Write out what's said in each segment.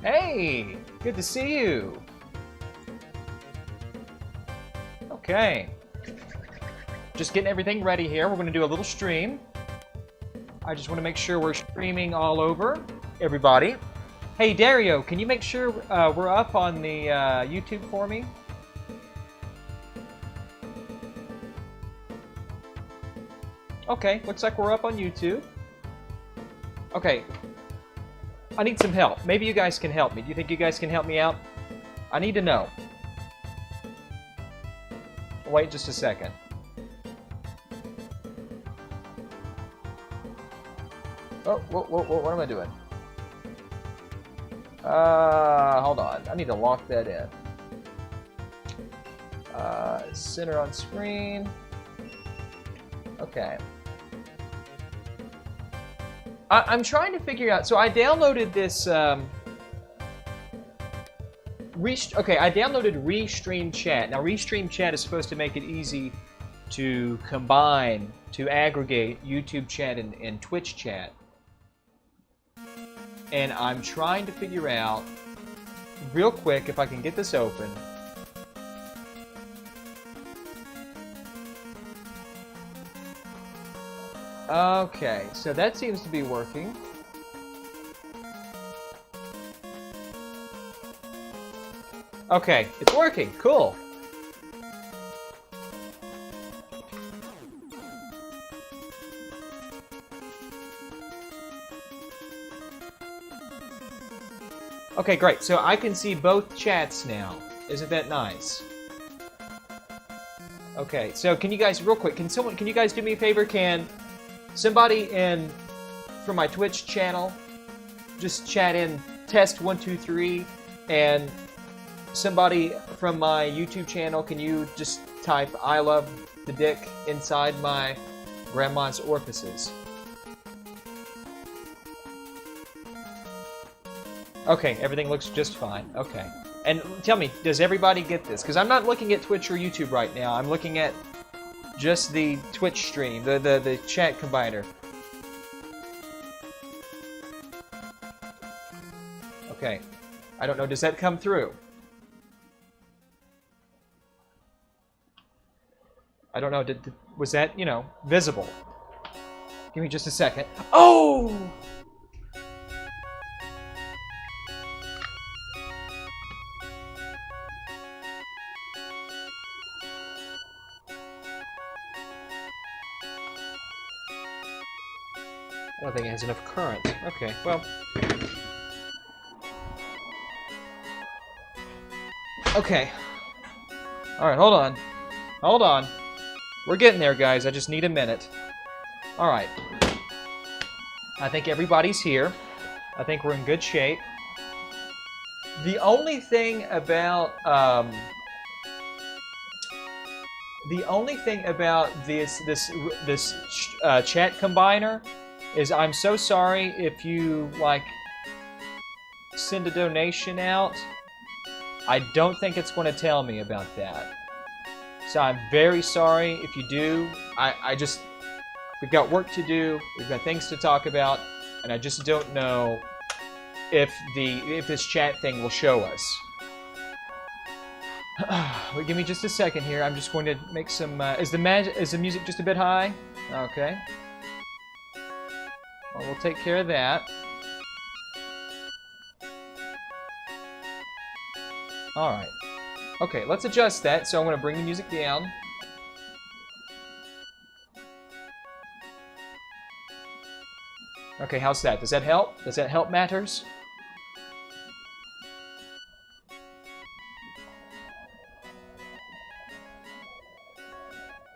Hey, good to see you. Okay. Just getting everything ready here. We're going to do a little stream. I just want to make sure we're streaming all over everybody. Hey, Dario, can you make sure we're up on the YouTube for me? Okay, looks like we're up on YouTube. Okay. I need some help. Maybe you guys can help me. Do you think you guys can help me out? I need to know. Wait just a second. Oh, what am I doing? Hold on. I need to lock that in. Center on screen. Okay. I'm trying to figure out. So I downloaded this. I downloaded Restream Chat. Now, Restream Chat is supposed to make it easy to combine, to aggregate YouTube chat and Twitch chat. And I'm trying to figure out, real quick, if I can get this open. Okay, so that seems to be working. Okay, it's working. Cool. Okay, great. So I can see both chats now. Isn't that nice? Okay, so can you guys, real quick, can you guys do me a favor? Can somebody from my Twitch channel just chat in test 1 2 3, and somebody from my YouTube channel, can you just type I love the dick inside my grandma's orifices? Okay, everything looks just fine. Okay. And tell me, does everybody get this? Because I'm not looking at Twitch or YouTube right now. I'm looking at just the Twitch stream, the chat combiner. Okay. I don't know, does that come through? I don't know, was that, visible? Give me just a second. Oh! I don't think it has enough current. Okay, well. Okay. Alright, hold on. Hold on. We're getting there, guys. I just need a minute. Alright. I think everybody's here. I think we're in good shape. The only thing about this chat combiner is I'm so sorry if you send a donation out. I don't think it's going to tell me about that. So I'm very sorry if you do. We've got work to do. We've got things to talk about, and I just don't know if this chat thing will show us. Well, give me just a second here. I'm just going to make some. Is the music just a bit high? Okay. Well, we'll take care of that. All right. Okay, let's adjust that. So I'm going to bring the music down. Okay, how's that? Does that help? Does that help matters?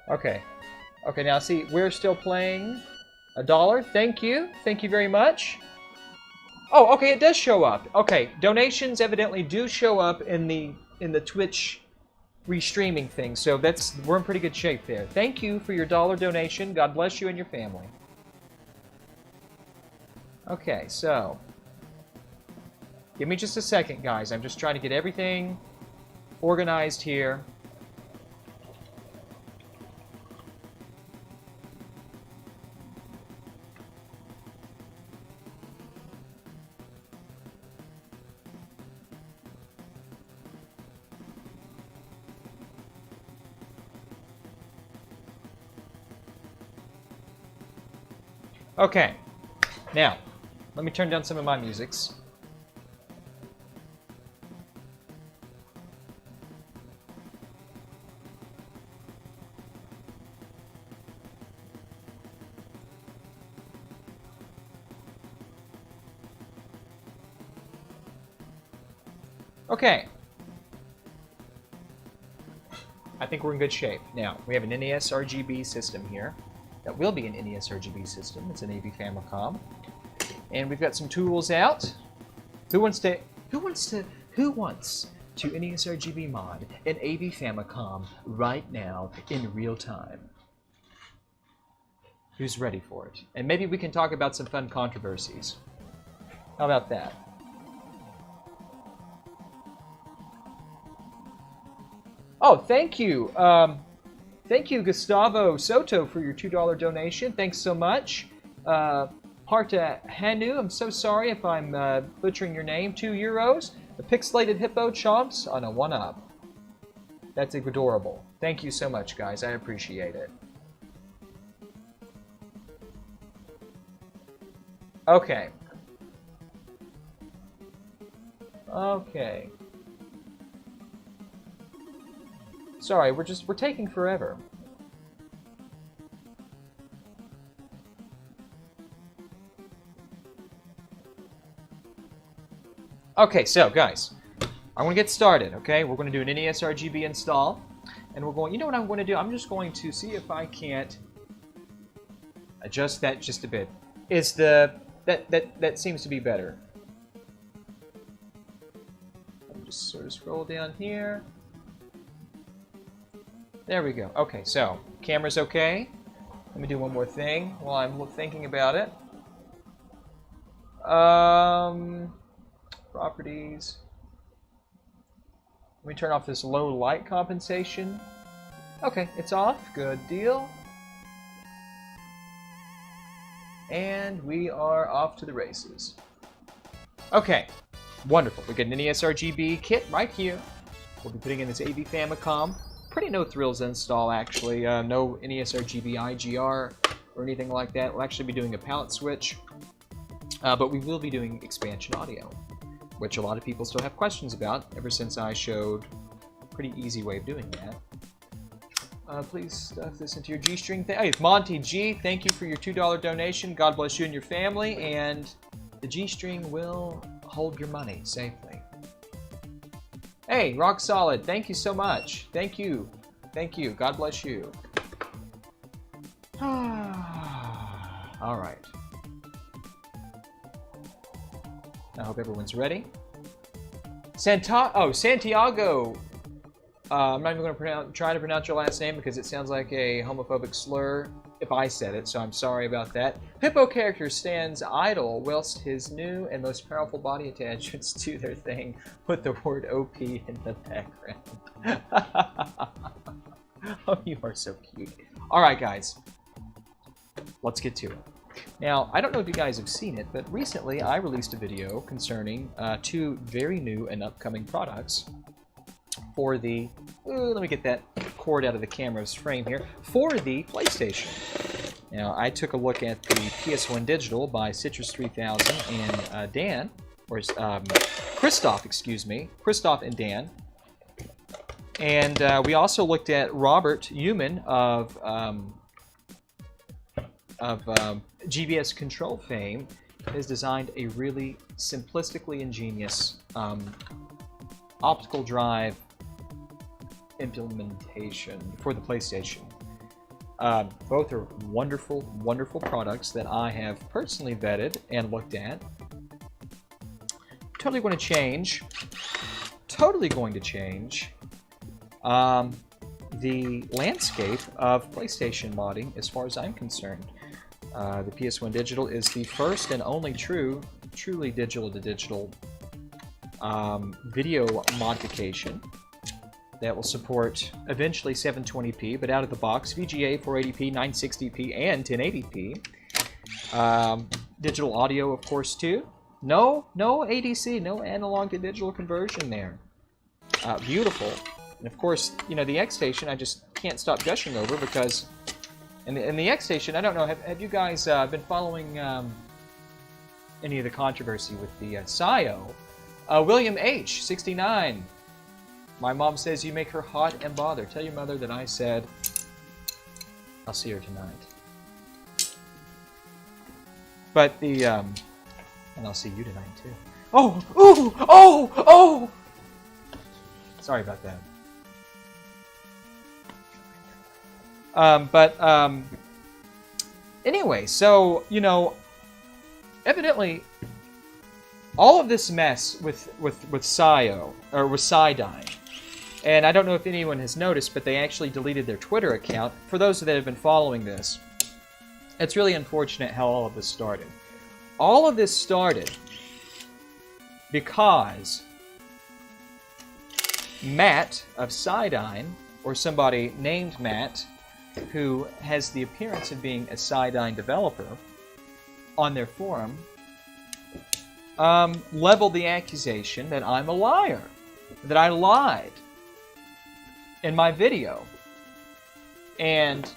Okay. Okay, now see, we're still playing $1. Thank you. Thank you very much. Oh, okay, it does show up. Okay, donations evidently do show up in the Twitch restreaming thing, so we're in pretty good shape there. Thank you for your $1 donation. God bless you and your family. Okay, so give me just a second, guys. I'm just trying to get everything organized here. Okay, now, let me turn down some of my musics. Okay. I think we're in good shape. Now, we have an NESRGB system here. That will be an NESRGB system. It's an AV Famicom. And we've got some tools out. Who wants to NESRGB mod an AV Famicom right now in real time? Who's ready for it? And maybe we can talk about some fun controversies. How about that? Oh, thank you. Thank you, Gustavo Soto, for your $2 donation. Thanks so much. Parta Hanu, I'm so sorry if I'm butchering your name. €2. The Pixelated Hippo Chomps on a 1-up. That's adorable. Thank you so much, guys. I appreciate it. Okay. Okay. Sorry, we're taking forever. Okay, so guys, I want to get started, okay? We're going to do an NESRGB install, and we're going, you know what I'm going to do? I'm just going to see if I can't adjust that just a bit. Is that seems to be better. Let me just sort of scroll down here. There we go. Okay, so camera's okay. Let me do one more thing while I'm thinking about it. Properties. Let me turn off this low light compensation. Okay, it's off. Good deal. And we are off to the races. Okay, wonderful. We get an NESRGB kit right here. We'll be putting in this AV Famicom. Pretty no thrills install, actually. No NESRGB IGR or anything like that. We'll actually be doing a palette switch, but we will be doing expansion audio, which a lot of people still have questions about ever since I showed a pretty easy way of doing that. Please stuff this into your G-string. Hey, Monty G, thank you for your $2 donation. God bless you and your family, and the G-string will hold your money safely. Hey, Rock Solid, thank you so much. Thank you. Thank you. God bless you. All right. I hope everyone's ready. Santiago. I'm not even going to try to pronounce your last name because it sounds like a homophobic slur if I said it, so I'm sorry about that. Hippo character stands idle whilst his new and most powerful body attachments do their thing. Put the word OP in the background. Oh, you are so cute. All right, guys. Let's get to it. Now, I don't know if you guys have seen it, but recently I released a video concerning two very new and upcoming products for the, let me get that cord out of the camera's frame here, for the PlayStation. Now, I took a look at the PS1 Digital by Citrus 3000 and Dan, or Christoph, excuse me, Christoph and Dan. And we also looked at Robert Human of GBS Control fame, has designed a really simplistically ingenious optical drive implementation for the PlayStation. Both are wonderful, wonderful products that I have personally vetted and looked at. Totally going to change the landscape of PlayStation modding as far as I'm concerned. The PS1 Digital is the first and only truly digital-to-digital video modification that will support eventually 720p, but out of the box, VGA, 480p, 960p, and 1080p. Digital audio, of course, too. No ADC, no analog to digital conversion there. Beautiful. And of course, you know, the X Station I just can't stop gushing over because And the X Station, I don't know, have you guys been following any of the controversy with the SIO? William H, 69. My mom says you make her hot and bothered. Tell your mother that I said I'll see her tonight. But the, and I'll see you tonight too. Oh, ooh, oh, oh! Sorry about that. Anyway, so, you know, evidently, all of this mess with SIO, or with Sidyne, and I don't know if anyone has noticed, but they actually deleted their Twitter account. For those that have been following this, it's really unfortunate how all of this started. All of this started because Matt of Sidyne, or somebody named Matt, who has the appearance of being a Sidyne developer, on their forum, leveled the accusation that I'm a liar, that I lied in my video. And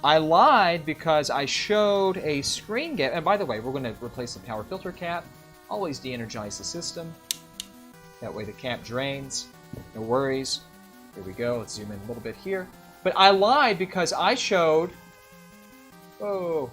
I lied because I showed a screen gap. And by the way, we're going to replace the power filter cap. Always de-energize the system. That way the cap drains. No worries. Here we go. Let's zoom in a little bit here. But I lied because I showed... Oh.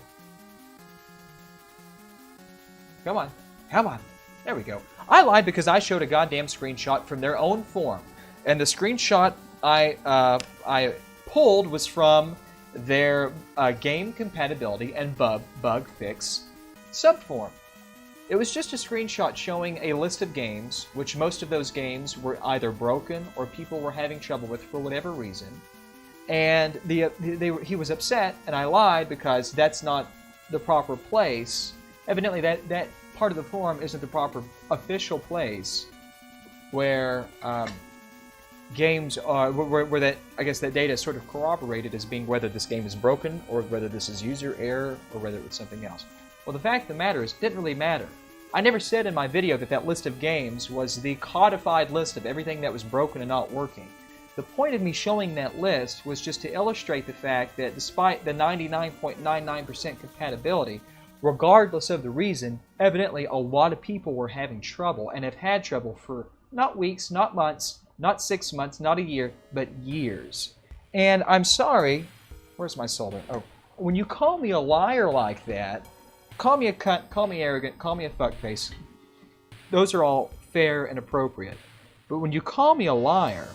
Come on. Come on. There we go. I lied because I showed a goddamn screenshot from their own forum. And the screenshot I pulled was from their game compatibility and bug fix subforum. It was just a screenshot showing a list of games, which most of those games were either broken or people were having trouble with for whatever reason. And he was upset, and I lied because that's not the proper place. Evidently, that part of the forum isn't the proper official place where games are, where that, I guess that data is sort of corroborated as being whether this game is broken or whether this is user error or whether it's something else. Well, the fact of the matter is, it didn't really matter. I never said in my video that that list of games was the codified list of everything that was broken and not working. The point of me showing that list was just to illustrate the fact that despite the 99.99% compatibility, regardless of the reason, evidently a lot of people were having trouble and have had trouble for not weeks, not months, not 6 months, not a year, but years. And I'm sorry, where's my solder? Oh, when you call me a liar like that, call me a cunt, call me arrogant, call me a fuckface, those are all fair and appropriate. But when you call me a liar,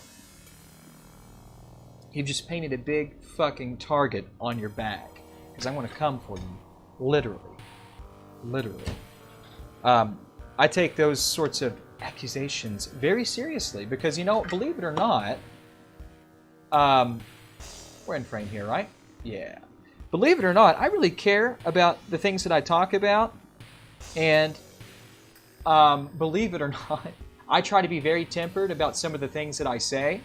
you've just painted a big fucking target on your back. Because I want to come for you. Literally. Literally. I take those sorts of accusations very seriously. Because, you know, believe it or not, we're in frame here, right? Yeah. Believe it or not, I really care about the things that I talk about. And believe it or not, I try to be very tempered about some of the things that I say.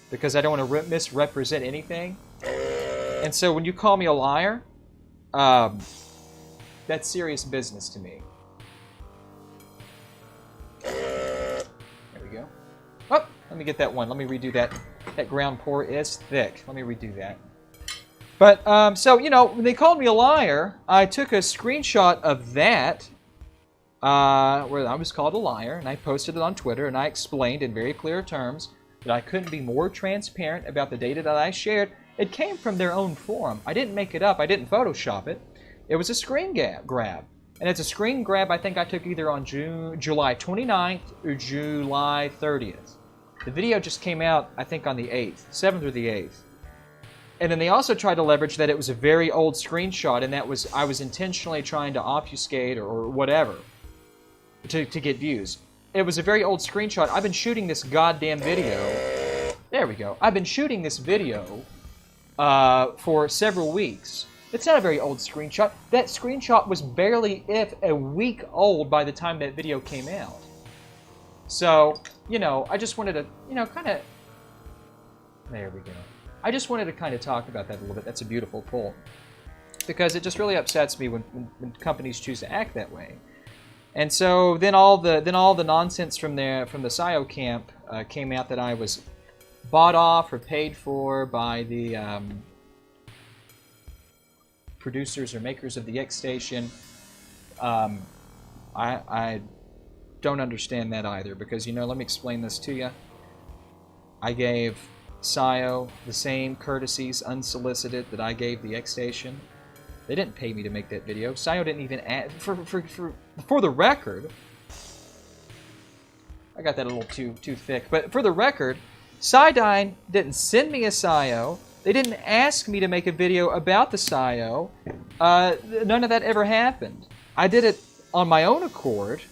Because I don't want to misrepresent anything. And so when you call me a liar, that's serious business to me. There we go. Oh, let me get that one. Let me redo that. That ground pour is thick. Let me redo that. But, so, you know, when they called me a liar, I took a screenshot of that, where I was called a liar, and I posted it on Twitter, and I explained in very clear terms that I couldn't be more transparent about the data that I shared. It came from their own forum. I didn't make it up. I didn't Photoshop it. It was a screen grab. And it's a screen grab I think I took either on July 29th or July 30th. The video just came out, I think, on the 8th, 7th or the 8th. And then they also tried to leverage that it was a very old screenshot, and that was I was intentionally trying to obfuscate or whatever to get views. It was a very old screenshot. I've been shooting this goddamn video. There we go. I've been shooting this video for several weeks. It's not a very old screenshot. That screenshot was barely a week old by the time that video came out. So, you know, I just wanted to, you know, kind of... There we go. I just wanted to kind of talk about that a little bit. That's a beautiful pull. Because it just really upsets me when companies choose to act that way. And so then all the nonsense from the SIO camp came out that I was bought off or paid for by the producers or makers of the X Station. I don't understand that either, because, you know, let me explain this to you. I gave SIO the same courtesies unsolicited that I gave the X Station. They didn't pay me to make that video. SIO didn't even add, for the record, I got that a little too thick, but for the record, Cydyne didn't send me a SIO. They didn't ask me to make a video about the SIO. None of that ever happened. I did it on my own accord.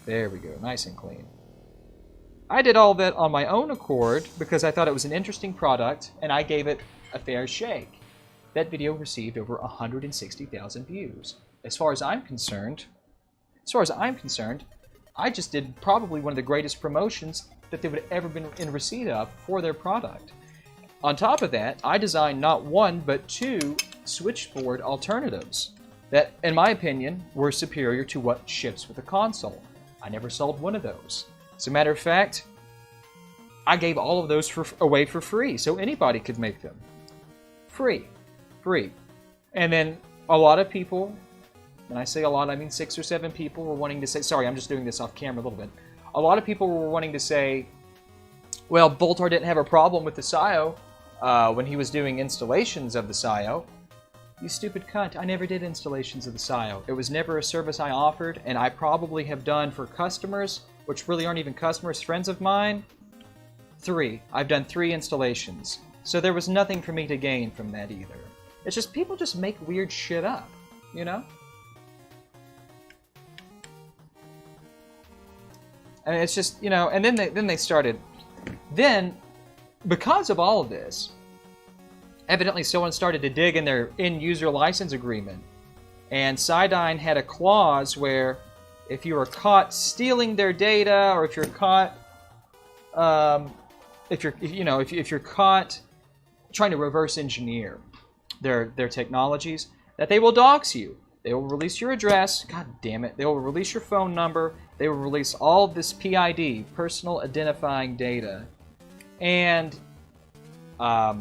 There we go, nice and clean. I did all that on my own accord because I thought it was an interesting product, and I gave it a fair shake. That video received over 160,000 views. As far as I'm concerned, I just did probably one of the greatest promotions that they would have ever been in receipt of for their product. On top of that, I designed not one, but two switchboard alternatives that, in my opinion, were superior to what ships with the console. I never sold one of those. As a matter of fact, I gave all of those away for free, so anybody could make them. Free. And then a lot of people, when I say a lot, I mean 6 or 7 people were wanting to say, sorry, I'm just doing this off camera a little bit. A lot of people were wanting to say, well, Boltar didn't have a problem with the SIO when he was doing installations of the SIO. You stupid cunt, I never did installations of the SIO. It was never a service I offered, and I probably have done for customers, which really aren't even customers, friends of mine, 3. I've done 3 installations. So there was nothing for me to gain from that either. It's just people just make weird shit up, you know? And it's just, you know, and then they started. Then, because of all of this, evidently someone started to dig in their end-user license agreement. And Cydyne had a clause where if you were caught stealing their data, or if you're caught, if you're caught trying to reverse engineer their technologies, that they will dox you. They will release your address. God damn it. They will release your phone number. They will release all this PID, personal identifying data. And that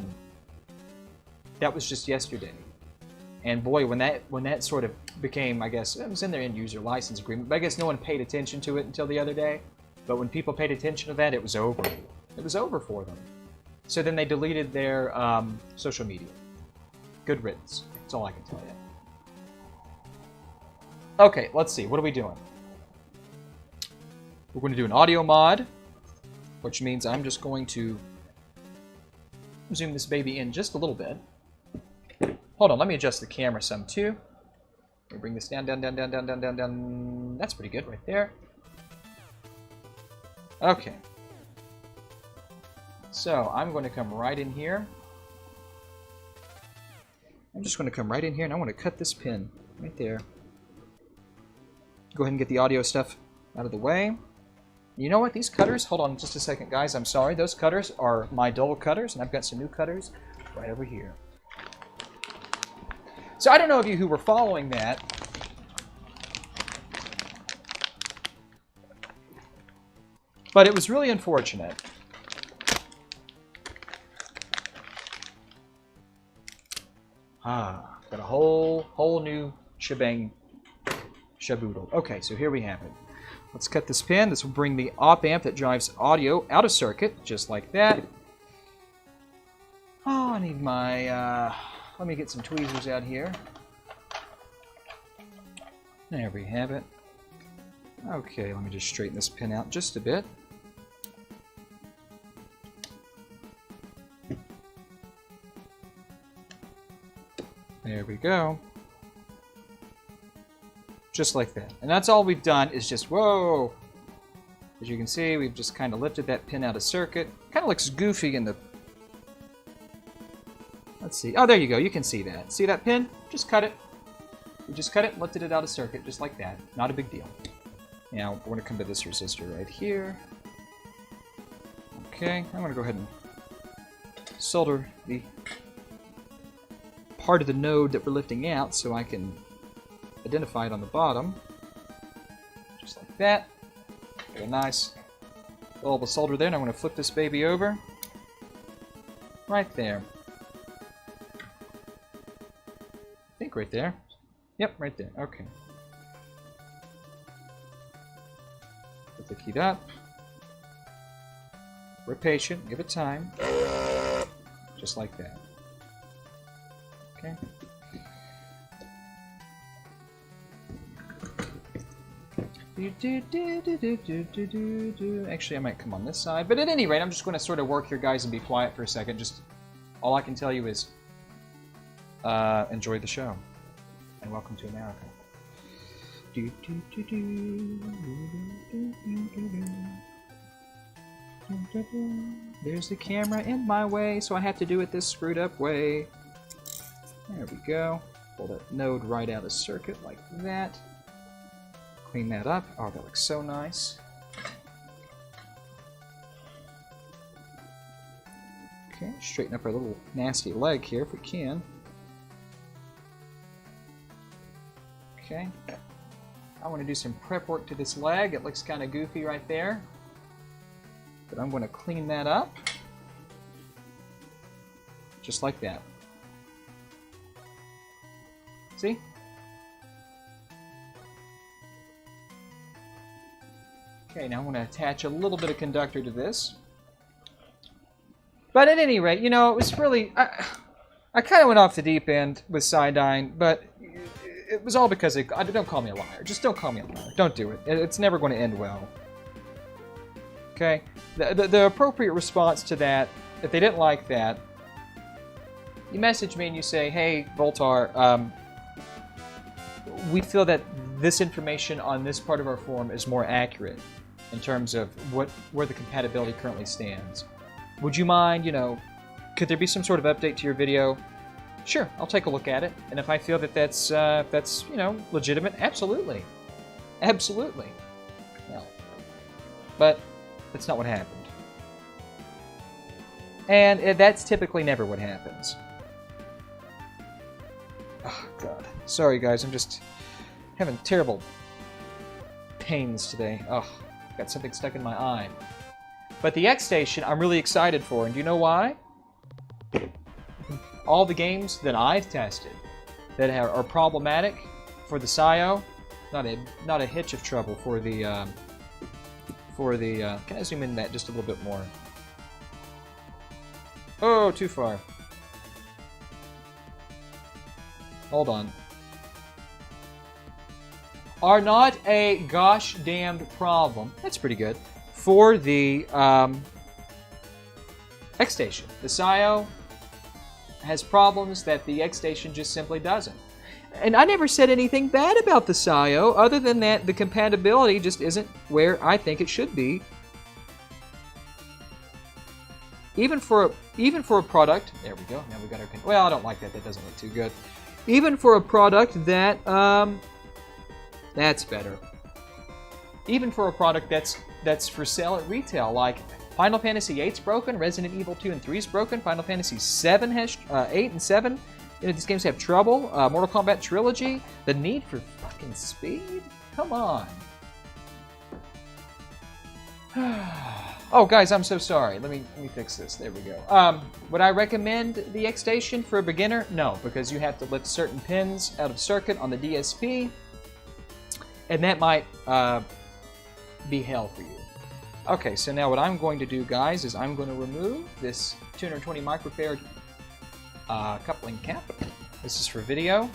was just yesterday. And boy, when that sort of became, I guess, it was in their end-user license agreement, but I guess no one paid attention to it until the other day. But when people paid attention to that, it was over. It was over for them. So then they deleted their social media. Good riddance. That's all I can tell you. Okay, let's see. What are we doing? We're going to do an audio mod, which means I'm just going to zoom this baby in just a little bit. Hold on, let me adjust the camera some too. Let me bring this down. That's pretty good right there. Okay. So I'm going to come right in here. I'm just going to come right in here, and I want to cut this pin right there. Go ahead and get the audio stuff out of the way. You know what? These cutters, hold on just a second, guys. I'm sorry. Those cutters are my dull cutters, and I've got some new cutters right over here. So I don't know of you who were following that. But it was really unfortunate. Got a whole new shebang shaboodle. Okay, so here we have it. Let's cut this pin. This will bring the op amp that drives audio out of circuit, just like that. Oh, I need my, let me get some tweezers out here. There we have it. Okay, let me just straighten this pin out just a bit. There we go. Just like that. And that's all we've done is just, whoa! As you can see, we've just kind of lifted that pin out of circuit. Kind of looks goofy in the... Let's see. Oh, there you go. You can see that. See that pin? Just cut it. We just cut it and lifted it out of circuit, just like that. Not a big deal. Now, we're going to come to this resistor right here. Okay, I'm going to go ahead and solder the part of the node that we're lifting out so I can identify it on the bottom. Just like that. Got a nice little solder there, and I'm going to flip this baby over. Right there. I think think right there. Yep, right there. Okay. Put the key up. We're patient. Give it time. Just like that. Okay. Actually, I might come on this side. But at any rate, I'm just going to sort of work here, guys, and be quiet for a second. Just all I can tell you is enjoy the show. And welcome to America. There's the camera in my way, so I have to do it this screwed up way. There we go. Pull that node right out of circuit like that. Clean that up. Oh, that looks so nice. Okay, straighten up our little nasty leg here if we can. Okay. I want to do some prep work to this leg. It looks kind of goofy right there. But I'm going to clean that up. Just like that. See? Okay, now I'm going to attach a little bit of conductor to this. But at any rate, you know, it was really... I kind of went off the deep end with side-eyeing, but it was all because of... Don't call me a liar. Just don't call me a liar. Don't do it. It's never going to end well. Okay? The appropriate response to that, if they didn't like that, you message me and you say, hey, Voltar, we feel that this information on this part of our form is more accurate in terms of where the compatibility currently stands. Would you mind, you know, could there be some sort of update to your video? Sure, I'll take a look at it. And if I feel that that's you know, legitimate, absolutely. Absolutely. No. But that's not what happened. And that's typically never what happens. Oh, God. Sorry, guys, I'm just having terrible pains today. Oh, got something stuck in my eye. But the X Station, I'm really excited for, and do you know why? All the games that I've tested that are problematic for the SIO, not a hitch of trouble for the can I zoom in that just a little bit more? Oh, too far. Hold on. Are not a gosh damned problem. That's pretty good. For the X Station. The SIO has problems that the X Station just simply doesn't. And I never said anything bad about the SIO, other than that the compatibility just isn't where I think it should be. Even for a product, there we go. Now we got our. Well, I don't like that. That doesn't look too good. Even for a product that that's better. Even for a product that's for sale at retail, like Final Fantasy VIII's broken, Resident Evil 2 and 3's broken, Final Fantasy 7 has 8 and 7. You know, these games have trouble. Mortal Kombat Trilogy, the need for fucking speed. Come on. Oh, guys, I'm so sorry. Let me fix this. There we go. Would I recommend the X Station for a beginner? No, because you have to lift certain pins out of circuit on the DSP, and that might be hell for you. Okay, so now what I'm going to do, guys, is I'm going to remove this 220 microfarad coupling cap. This is for video.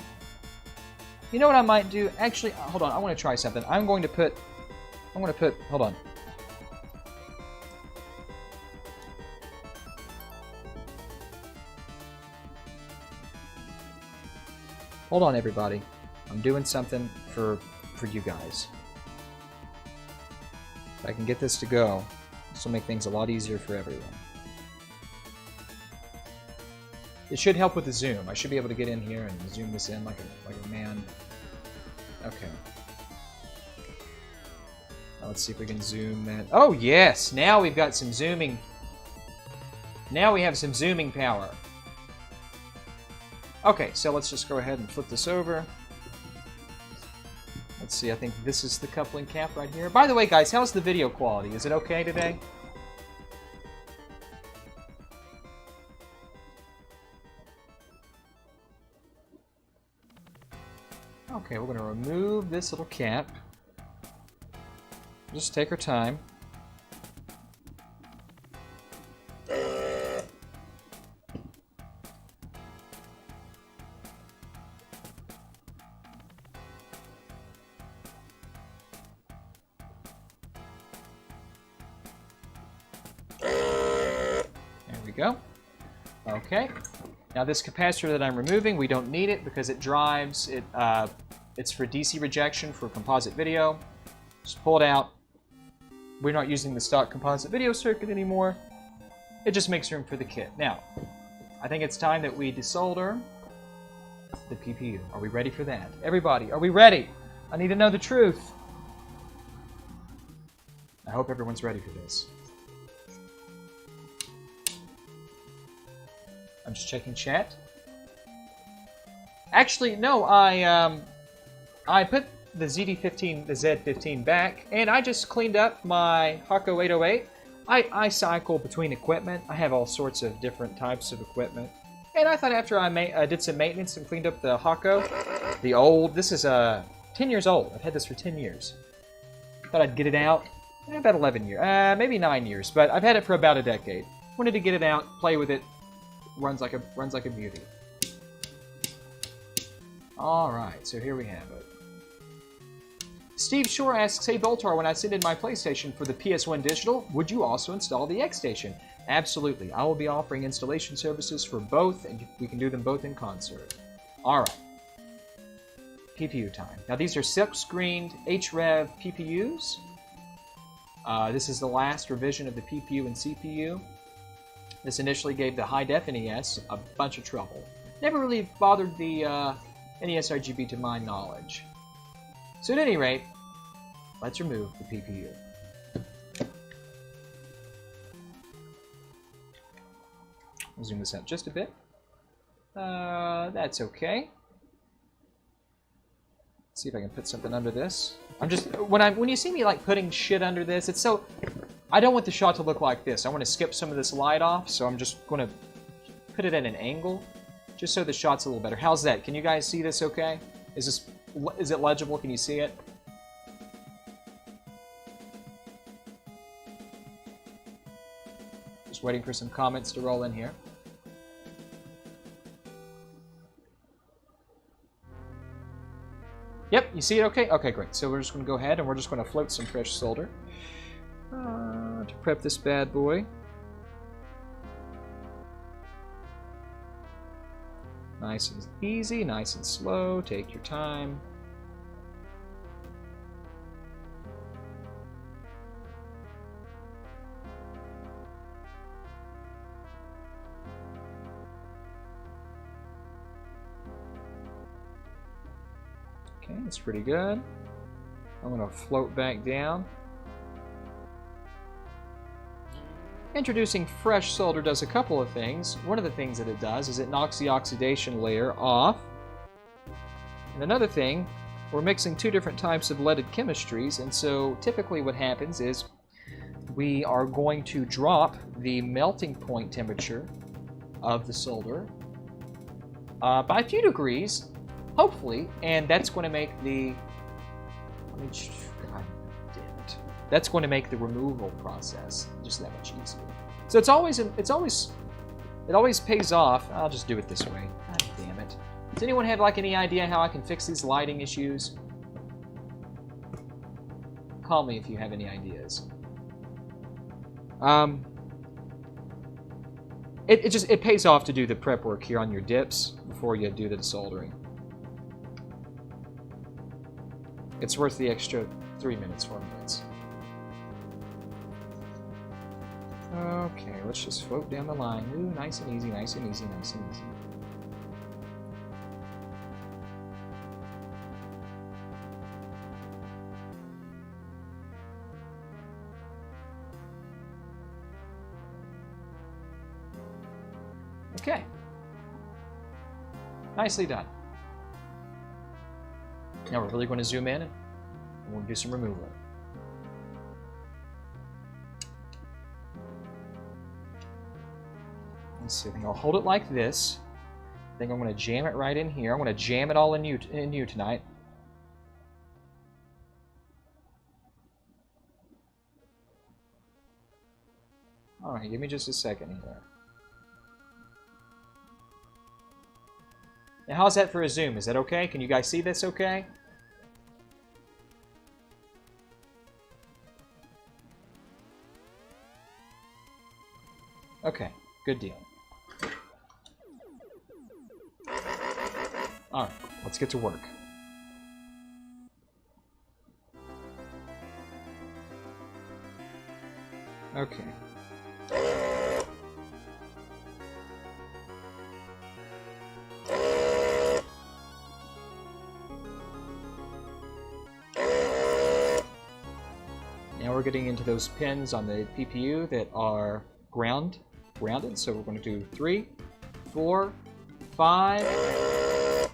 You know what I might do? Actually, hold on. I want to try something. I'm going to put. Hold on. Hold on, everybody. I'm doing something for you guys. If I can get this to go, this will make things a lot easier for everyone. It should help with the zoom. I should be able to get in here and zoom this in like a man. Okay. Now let's see if we can zoom that. Oh yes! Now we've got some zooming. Now we have some zooming power. Okay, so let's just go ahead and flip this over. Let's see, I think this is the coupling cap right here. By the way, guys, how's the video quality? Is it okay today? Okay, we're going to remove this little cap. Just take our time. Go. Okay. Now this capacitor that I'm removing, we don't need it because it drives. It's for DC rejection for composite video. Just pull it out. We're not using the stock composite video circuit anymore. It just makes room for the kit. Now, I think it's time that we desolder the PPU. Are we ready for that? Everybody, are we ready? I need to know the truth. I hope everyone's ready for this. I'm just checking chat. Actually, no, I put the Z15 back, and I just cleaned up my Hakko 808. I cycle between equipment. I have all sorts of different types of equipment. And I thought after I did some maintenance and cleaned up the Hakko, this is 10 years old. I've had this for 10 years. Thought I'd get it out. About 11 years. Maybe 9 years, but I've had it for about a decade. Wanted to get it out, play with it. Runs like a beauty. Alright, so here we have it. Steve Shore asks, hey Voltar, when I send in my PlayStation for the PS1 digital, would you also install the X-Station? Absolutely. I will be offering installation services for both, and we can do them both in concert. Alright. PPU time. Now these are silk-screened HREV PPUs. This is the last revision of the PPU and CPU. This initially gave the high-def NES a bunch of trouble. Never really bothered the NESRGB to my knowledge. So at any rate, let's remove the PPU. I'll zoom this out just a bit. That's okay. Let's see if I can put something under this. I'm just when you see me like putting shit under this, it's so I don't want the shot to look like this. I want to skip some of this light off, so I'm just going to put it at an angle, just so the shot's a little better. How's that? Can you guys see this okay? Is it legible? Can you see it? Just waiting for some comments to roll in here. Yep, you see it okay? Okay, great. So we're just going to go ahead and we're just going to float some fresh solder. To prep this bad boy. Nice and easy, nice and slow. Take your time. Okay, that's pretty good. I'm going to float back down. Introducing fresh solder does a couple of things. One of the things that it does is it knocks the oxidation layer off. And another thing, we're mixing two different types of leaded chemistries, and so typically what happens is we are going to drop the melting point temperature of the solder by a few degrees, hopefully, and that's going to make the that's going to make the removal process just that much easier. So it always pays off. I'll just do it this way. God damn it. Does anyone have like any idea how I can fix these lighting issues? Call me if you have any ideas. It pays off to do the prep work here on your dips before you do the desoldering. It's worth the extra 3 minutes, 4 minutes. Okay, let's just float down the line. Ooh, nice and easy, nice and easy, nice and easy. Okay. Nicely done. Now we're really going to zoom in and we'll do some removal. Let's see, I think I'll hold it like this. I think I'm going to jam it right in here. I'm going to jam it all in you tonight. Alright, give me just a second here. Now, how's that for a zoom? Is that okay? Can you guys see this okay? Okay, good deal. Alright, let's get to work. Okay. Now we're getting into those pins on the PPU that are grounded. So we're going to do 3, 4, 5,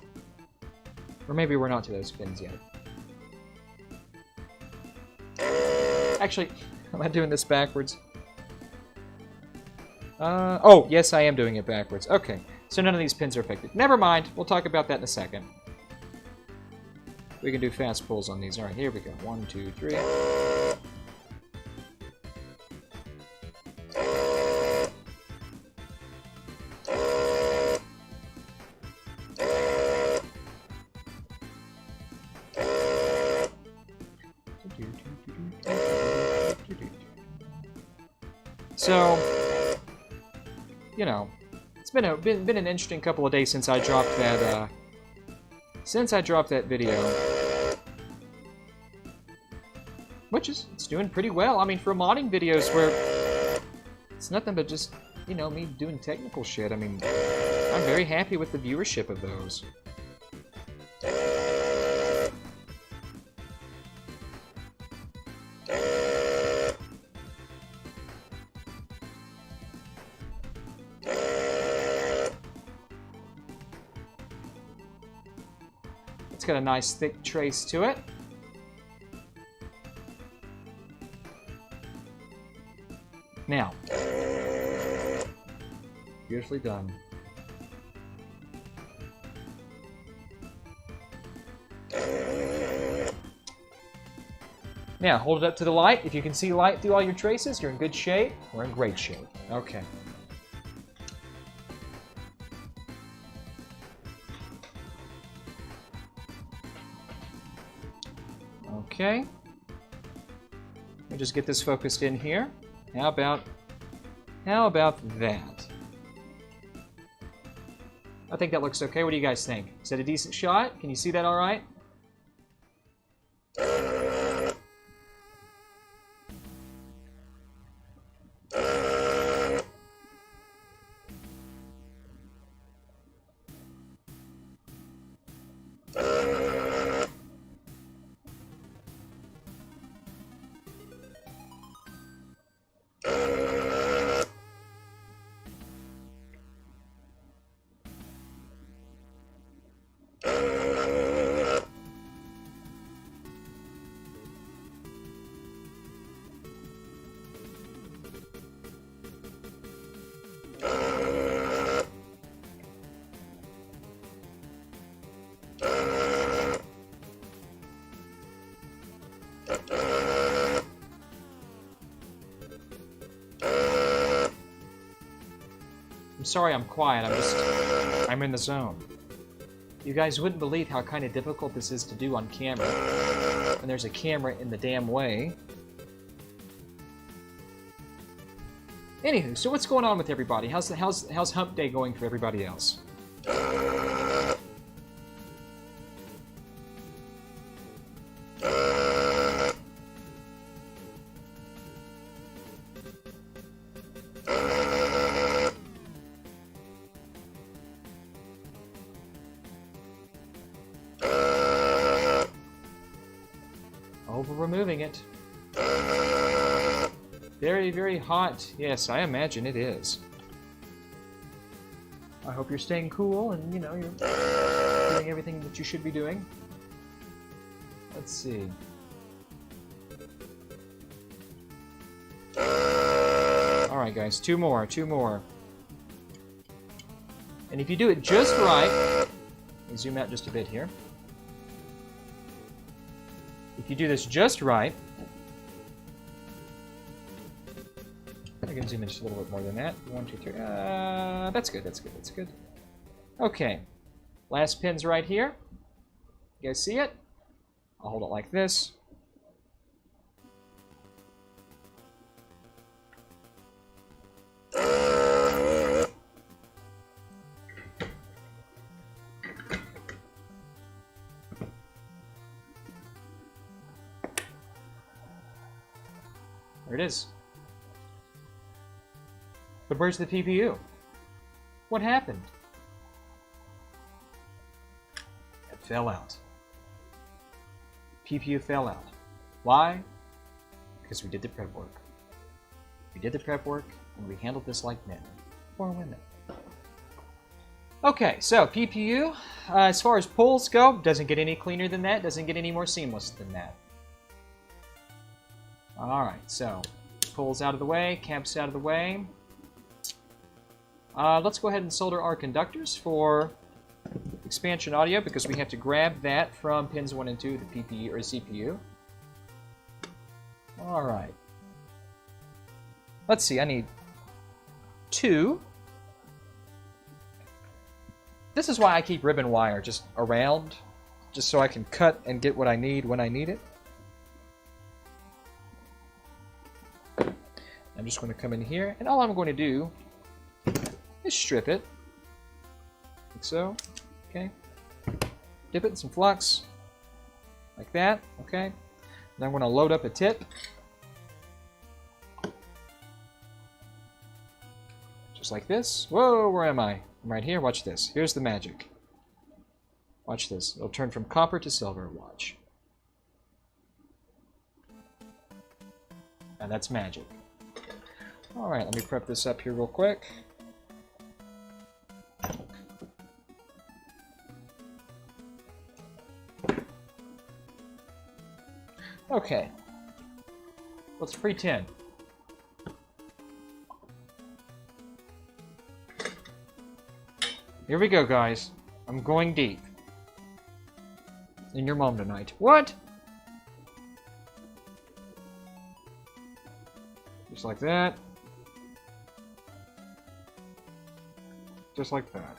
or maybe we're not to those pins yet. Actually, am I doing this backwards? Oh, yes, I am doing it backwards. Okay, so none of these pins are affected. Never mind, we'll talk about that in a second. We can do fast pulls on these. All right, here we go. 1, 2, 3. So, you know, it's been an interesting couple of days since I dropped that video, which is it's doing pretty well. I mean, for modding videos where it's nothing but just, you know, me doing technical shit. I mean, I'm very happy with the viewership of those. It's got a nice thick trace to it. Now, beautifully done. Now, hold it up to the light. If you can see light through all your traces, you're in good shape. We're in great shape. Okay. Okay. Let me just get this focused in here. How about that? I think that looks okay. What do you guys think? Is that a decent shot? Can you see that all right? I'm sorry I'm quiet, I'm in the zone. You guys wouldn't believe how kind of difficult this is to do on camera. When there's a camera in the damn way. Anywho, so what's going on with everybody? How's Hump Day going for everybody else? Over removing it. Very, very hot. Yes, I imagine it is. I hope you're staying cool and, you know, you're doing everything that you should be doing. Let's see. Alright, guys, two more. And if you do it just right, let me zoom out just a bit here. If you do this just right, there we We can zoom in just a little bit more than that. 1, 2, 3. That's good. That's good. That's good. Okay. Last pin's right here. You guys see it? I'll hold it like this. There it is. But where's the PPU? What happened? It fell out. PPU fell out. Why? Because we did the prep work. We did the prep work, and we handled this like men. For women. Okay, so PPU, as far as pulls go, doesn't get any cleaner than that, doesn't get any more seamless than that. Alright, so pulls out of the way, caps out of the way. Let's go ahead and solder our conductors for expansion audio because we have to grab that from pins 1 and 2, the PPU or CPU. Alright. Let's see, I need 2. This is why I keep ribbon wire just around, just so I can cut and get what I need when I need it. I'm just going to come in here, and all I'm going to do is strip it, like so, okay. Dip it in some flux, like that, okay. Then I'm going to load up a tip. Just like this. Whoa, where am I? I'm right here, watch this. Here's the magic. Watch this. It'll turn from copper to silver, watch. And that's magic. Alright, let me prep this up here real quick. Okay. Let's pretend. Here we go, guys. I'm going deep. In your mom tonight. What? Just like that. Just like that.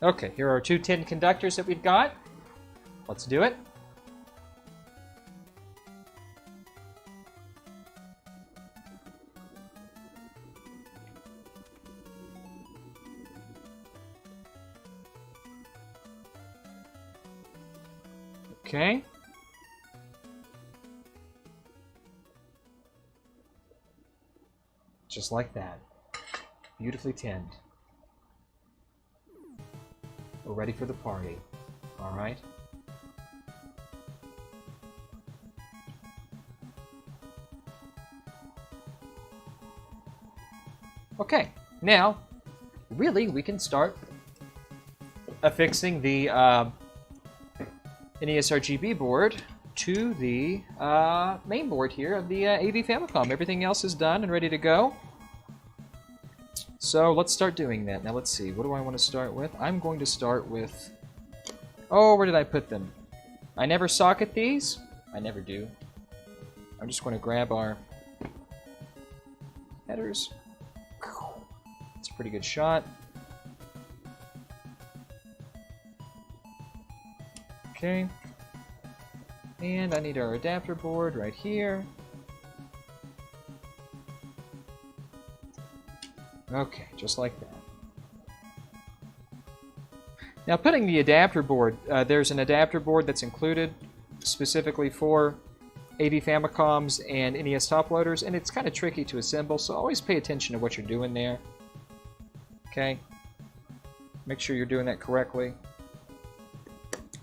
Okay, here are 2 tin conductors that we've got. Let's do it. Okay. Just like that. Beautifully tinned. We're ready for the party. Alright? Okay, now, really, we can start affixing the NESRGB board to the main board here of the AV Famicom. Everything else is done and ready to go. So let's start doing that. Now let's see, what do I want to start with? I'm going to start with... Oh, where did I put them? I never socket these. I never do. I'm just going to grab our headers. It's a pretty good shot. Okay. And I need our adapter board right here. Okay, just like that. Now putting the adapter board, there's an adapter board that's included specifically for AV Famicoms and NES top loaders, and it's kind of tricky to assemble, so always pay attention to what you're doing there. Okay? Make sure you're doing that correctly.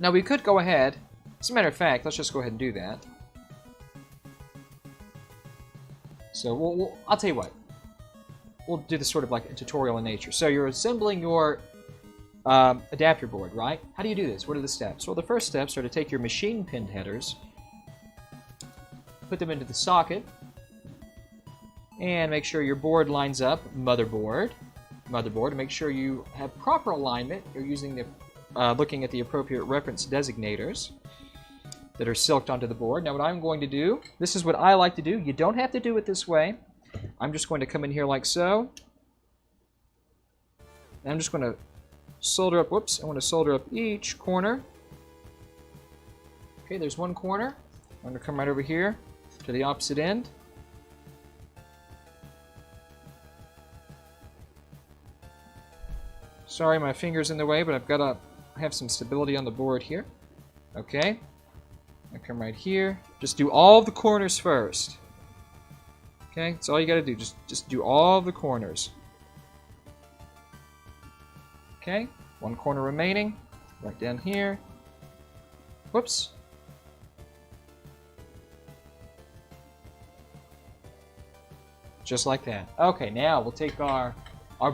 Now we could go ahead, as a matter of fact, let's just go ahead and do that. So I'll tell you what. We'll do this sort of like a tutorial in nature. So you're assembling your adapter board, right? How do you do this? What are the steps? Well, the first steps are to take your machine pinned headers, put them into the socket, and make sure your board lines up, motherboard, and make sure you have proper alignment. You're using the looking at the appropriate reference designators that are silked onto the board. Now what I'm going to do, this is what I like to do. You don't have to do it this way. I'm just going to come in here like so. And I'm just going to solder up, whoops, I want to solder up each corner. Okay, there's one corner. I'm going to come right over here to the opposite end. Sorry, my finger's in the way, but I've got to have some stability on the board here. Okay. I come right here. Just do all the corners first. Okay, that's all you got to do. Just do all the corners. Okay, one corner remaining. Right down here. Whoops. Just like that. Okay, now we'll take our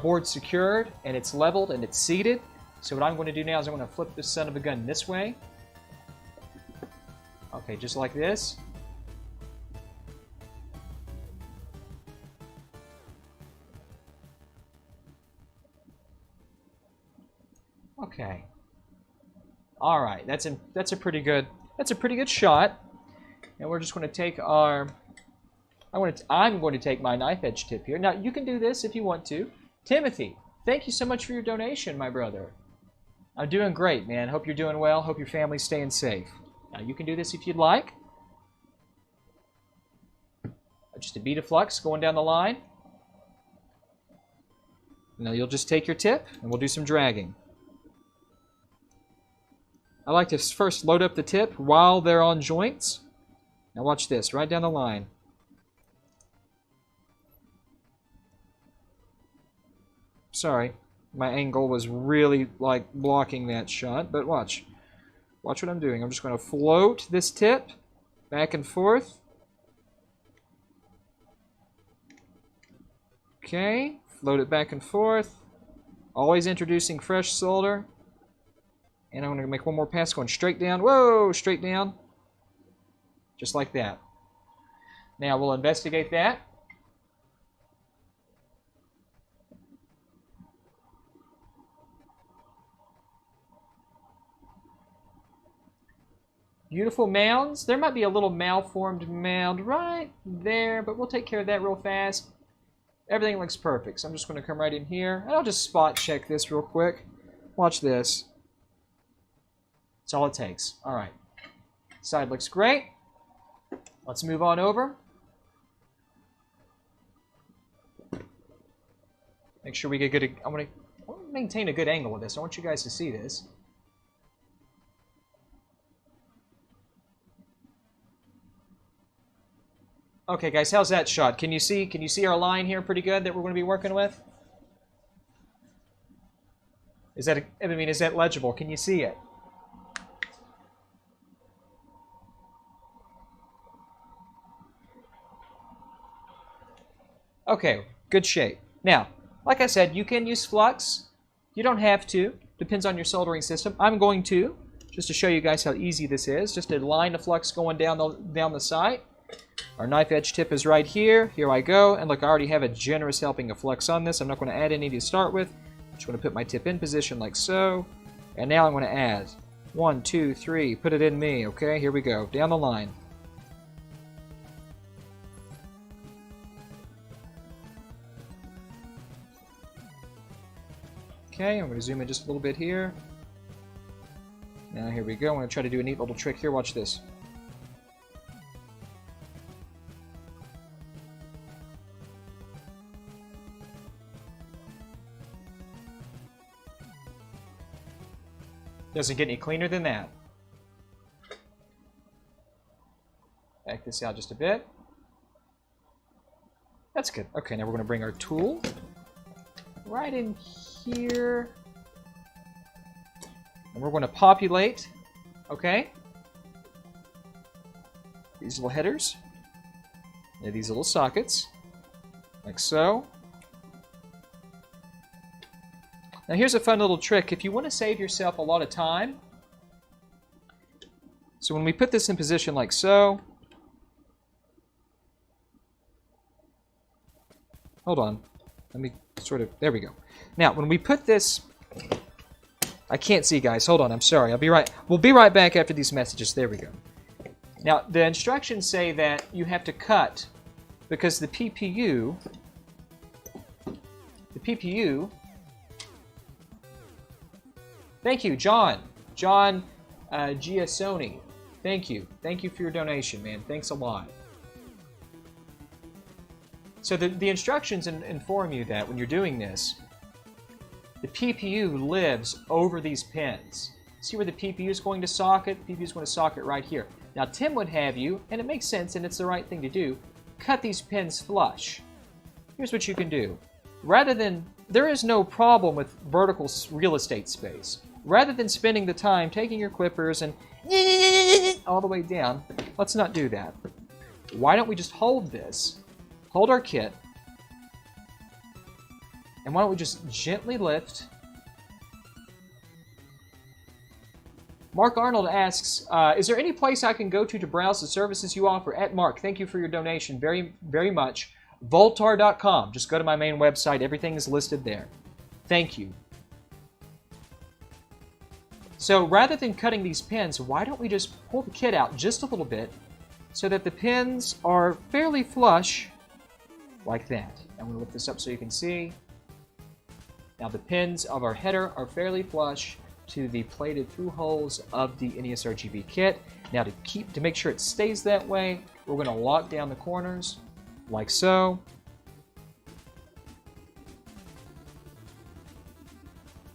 board secured, and it's leveled, and it's seated. So what I'm going to do now is I'm going to flip this son of a gun this way. Okay, just like this. Okay. All right, that's a pretty good shot. And we're just going to take our I'm going to take my knife edge tip here. Now, you can do this if you want to. Timothy, thank you so much for your donation, my brother. I'm doing great, man. Hope you're doing well. Hope your family's staying safe. Now, you can do this if you'd like. Just a bead of flux going down the line. Now, you'll just take your tip, and we'll do some dragging. I like to first load up the tip while they're on joints. Now, watch this. Right down the line. Sorry, my angle was really like blocking that shot, but watch. Watch what I'm doing. I'm just going to float this tip back and forth. Okay, float it back and forth. Always introducing fresh solder. And I'm going to make one more pass going straight down. Whoa, straight down. Just like that. Now we'll investigate that. Beautiful mounds. There might be a little malformed mound right there, but we'll take care of that real fast. Everything looks perfect, so I'm just going to come right in here, and I'll just spot check this real quick. Watch this. That's all it takes. All right. Side looks great. Let's move on over. Make sure we get good. I want to maintain a good angle with this. I want you guys to see this. Okay, guys, how's that shot? Can you see our line here pretty good that we're going to be working with? Is that is that legible? Can you see it? Okay, good shape. Now, like I said, you can use flux. You don't have to. Depends on your soldering system. I'm going to, just to show you guys how easy this is, just a line of flux going down the side. Our knife edge tip is right here. Here I go. And look, I already have a generous helping of flux on this. I'm not going to add any to start with. I'm just going to put my tip in position like so. And now I'm going to add 1, 2, 3. Put it in me. Okay, here we go. Down the line. Okay, I'm going to zoom in just a little bit here. Now here we go. I'm going to try to do a neat little trick here. Watch this. Doesn't get any cleaner than that. Back this out just a bit. That's good. Okay, now we're going to bring our tool right in here. And we're going to populate, okay, these little headers, and these little sockets, like so. Now here's a fun little trick. If you want to save yourself a lot of time, so when we put this in position like so, hold on, let me sort of, there we go. Now when we put this I can't see, guys. Hold on. I'm sorry. We'll be right back after these messages. There we go. Now, the instructions say that you have to cut because the PPU... Thank you, John. John Giasoni. Thank you. Thank you for your donation, man. Thanks a lot. So the instructions inform you that when you're doing this, the PPU lives over these pins. See where the PPU is going to socket? The PPU is going to socket right here. Now, Tim would have you, and it makes sense, and it's the right thing to do, cut these pins flush. Here's what you can do. Rather than... There is no problem with vertical real estate space. Rather than spending the time taking your clippers and all the way down, let's not do that. Why don't we just hold this, hold our kit, and why don't we just gently lift. Mark Arnold asks, is there any place I can go to browse the services you offer? At Mark, thank you for your donation very, very much. Voltar.com. Just go to my main website. Everything is listed there. Thank you. So rather than cutting these pins, why don't we just pull the kit out just a little bit so that the pins are fairly flush like that. I'm going to lift this up so you can see. Now the pins of our header are fairly flush to the plated through holes of the NESRGB kit. Now to make sure it stays that way, we're going to lock down the corners like so.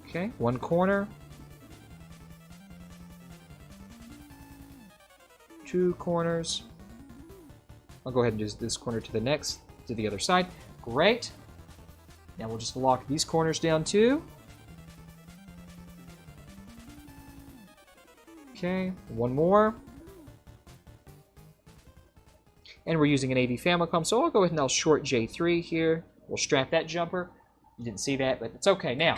Okay, one corner. Two corners. I'll go ahead and just this corner to the other side. Great. Now we'll just lock these corners down too. Okay, one more. And we're using an AV Famicom, so I'll go ahead and I'll short J3 here. We'll strap that jumper. You didn't see that, but it's okay. Now,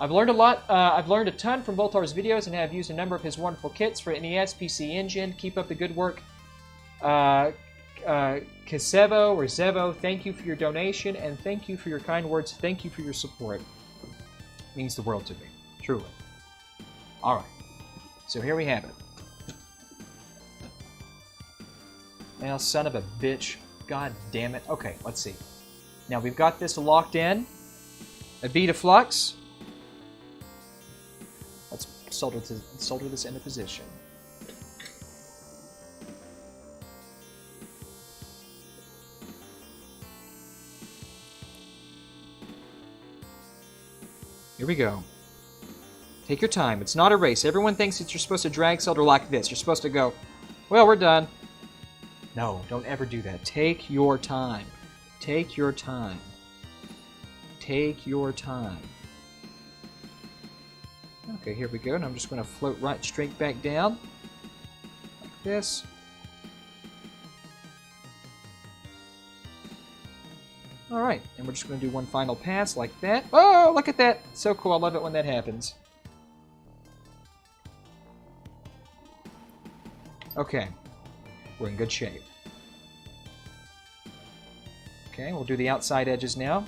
I've learned a lot. I've learned a ton from Voltar's videos and have used a number of his wonderful kits for NES, PC Engine. Keep up the good work. Kasevo or Zevo, thank you for your donation, and thank you for your kind words. Thank you for your support. It means the world to me, truly. All right, so here we have it. Now, son of a bitch. God damn it. Okay, let's see. Now, we've got this locked in. A bead of flux. Let's solder this into position. Here we go. Take your time. It's not a race. Everyone thinks that you're supposed to drag solder like this. You're supposed to go, well, we're done. No, don't ever do that. Take your time. Take your time. Take your time. Okay, here we go. And I'm just going to float right straight back down. Like this. Alright, and we're just going to do one final pass like that. Oh, look at that! So cool. I love it when that happens. Okay. We're in good shape. Okay, we'll do the outside edges now.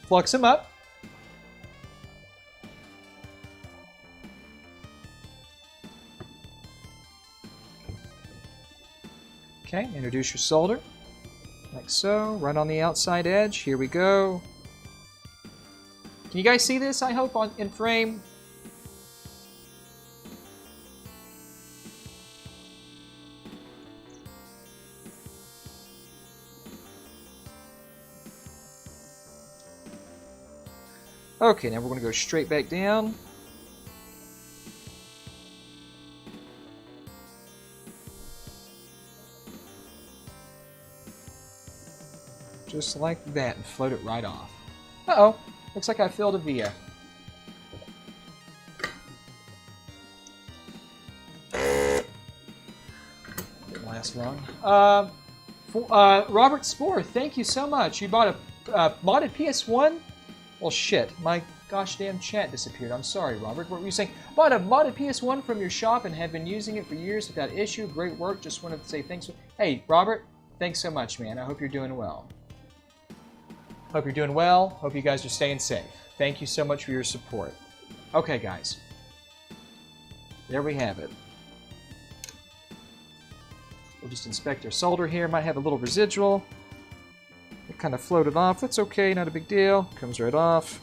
Flux them up. Okay, introduce your solder. Like so, right on the outside edge. Here we go. Can you guys see this, I hope, in frame? Okay, now we're going to go straight back down. Just like that, and float it right off. Uh-oh, looks like I filled a via. Didn't last long. Robert Spore, thank you so much. You bought a modded PS1? Well, shit, my gosh damn chat disappeared. I'm sorry, Robert. What were you saying? Bought a modded PS1 from your shop and have been using it for years without issue. Great work. Just wanted to say thanks. Hey, Robert, thanks so much, man. I hope you're doing well. Hope you're doing well. Hope you guys are staying safe. Thank you so much for your support. Okay, guys. There we have it. We'll just inspect our solder here. Might have a little residual. It kind of floated off. That's okay, not a big deal. Comes right off.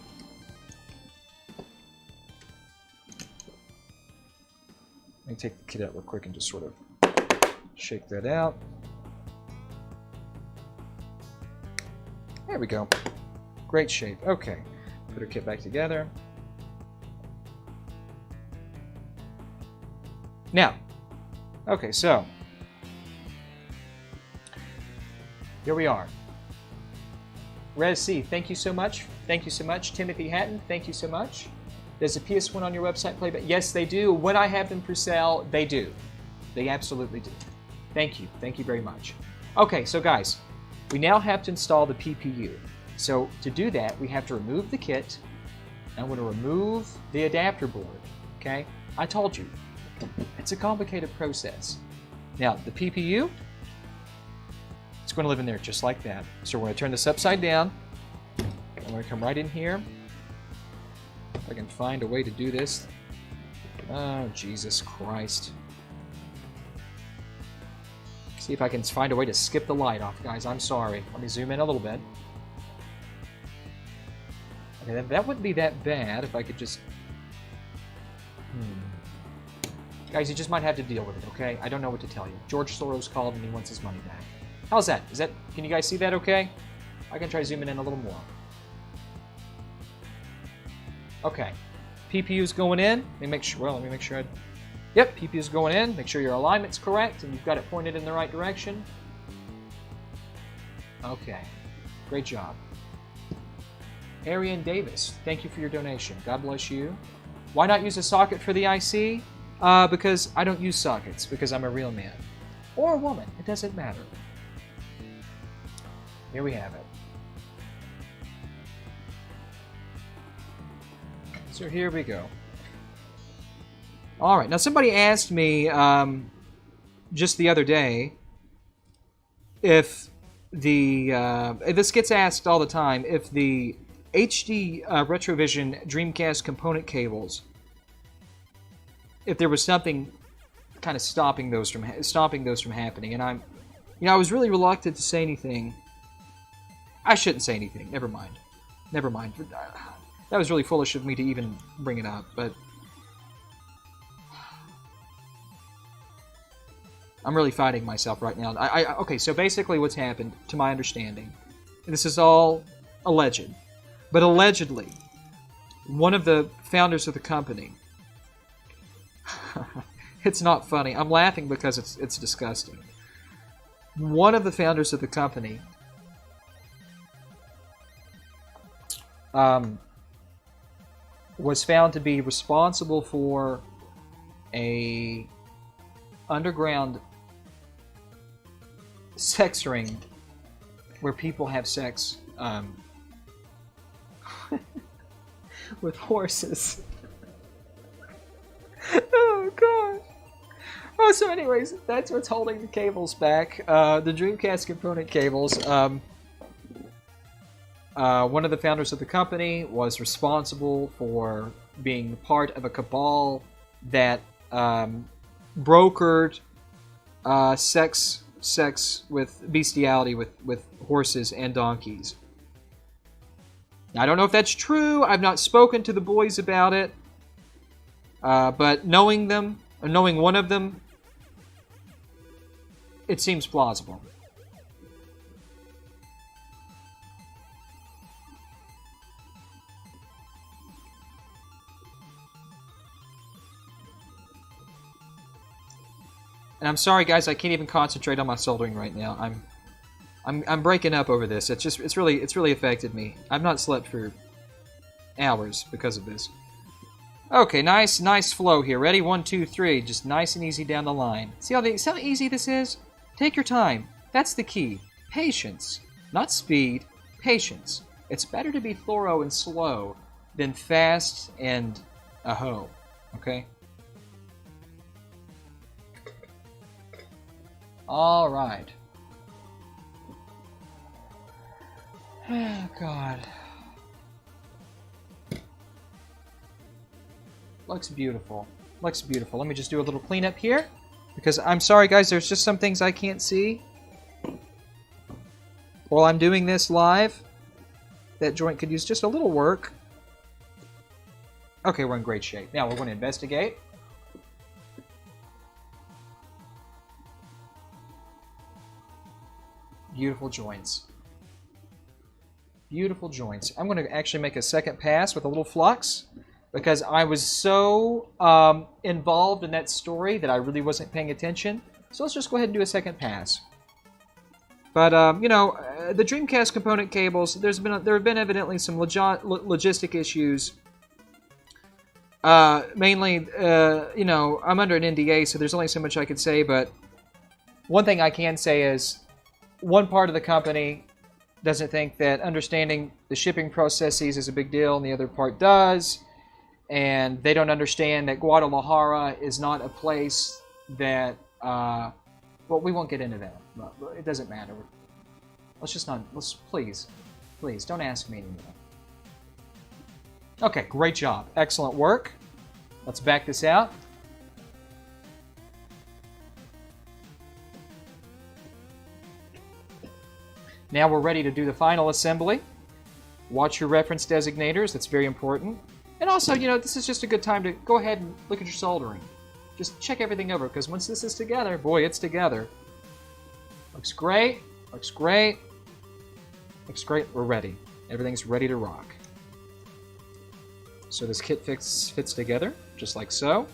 Let me take the kit out real quick and just sort of shake that out. There we go. Great shape. Okay. Put our kit back together. Now, okay, so here we are. Res C, thank you so much. Thank you so much. Timothy Hatton, thank you so much. Does the PS1 on your website play back? Yes, they do. When I have them for sale, they do. They absolutely do. Thank you. Thank you very much. Okay, so guys, we now have to install the PPU. So to do that, we have to remove the kit. I'm going to remove the adapter board. Okay? I told you. It's a complicated process. Now, the PPU, it's going to live in there just like that. So we're going to turn this upside down. I'm going to come right in here. If I can find a way to do this. Oh, Jesus Christ. See if I can find a way to skip the light off, guys. I'm sorry. Let me zoom in a little bit. Okay, that wouldn't be that bad if I could just... Guys, you just might have to deal with it, okay? I don't know what to tell you. George Soros called and he wants his money back. How's that? Is that? Can you guys see that okay? I can try zooming in a little more. Okay. PPU's going in. Let me make sure. Well, let me make sure. Yep, PPU's going in. Make sure your alignment's correct and you've got it pointed in the right direction. Okay. Great job. Arian Davis, thank you for your donation. God bless you. Why not use a socket for the IC? Because I don't use sockets, because I'm a real man. Or a woman, it doesn't matter. Here we have it. So here we go. Alright, now somebody asked me just the other day if the, this gets asked all the time, if the HD Retrovision Dreamcast component cables, if there was something kind of stopping those from happening, and I was really reluctant to say anything. I shouldn't say anything. Never mind. That was really foolish of me to even bring it up, but I'm really fighting myself right now. Okay, so basically what's happened, to my understanding, this is all alleged, but allegedly, one of the founders of the company, it's not funny. I'm laughing because it's disgusting. One of the founders of the company was found to be responsible for a underground sex ring where people have sex with horses. Oh, God. Oh, so anyways, that's what's holding the cables back. The Dreamcast component cables. One of the founders of the company was responsible for being part of a cabal that brokered sex with bestiality with horses and donkeys. Now, I don't know if that's true. I've not spoken to the boys about it. But knowing them, or knowing one of them, it seems plausible. And I'm sorry, guys, I can't even concentrate on my soldering right now. I'm breaking up over this. It's really affected me. I've not slept for hours because of this. Okay, nice flow here. Ready? 1, 2, 3. Just nice and easy down the line. See how easy this is? Take your time. That's the key. Patience. Not speed. Patience. It's better to be thorough and slow than fast and a hoe. Okay? Alright. Oh, God. Looks beautiful. Looks beautiful. Let me just do a little cleanup here. Because I'm sorry, guys, there's just some things I can't see while I'm doing this live. That joint could use just a little work. Okay, we're in great shape. Now we're going to investigate. Beautiful joints. Beautiful joints. I'm going to actually make a second pass with a little flux because I was so involved in that story that I really wasn't paying attention. So let's just go ahead and do a second pass. But, you know, the Dreamcast component cables, there have been evidently some logistic issues. Mainly, you know, I'm under an NDA, so there's only so much I can say, but one thing I can say is one part of the company doesn't think that understanding the shipping processes is a big deal, and the other part does. And they don't understand that Guadalajara is not a place that, well, we won't get into that. It doesn't matter. Let's just not, please, don't ask me anymore. Okay, great job. Excellent work. Let's back this out. Now we're ready to do the final assembly. Watch your reference designators. That's very important. And also, you know, this is just a good time to go ahead and look at your soldering. Just check everything over, because once this is together, boy, it's together. Looks great. Looks great. Looks great. We're ready. Everything's ready to rock. So this kit fits together, just like so.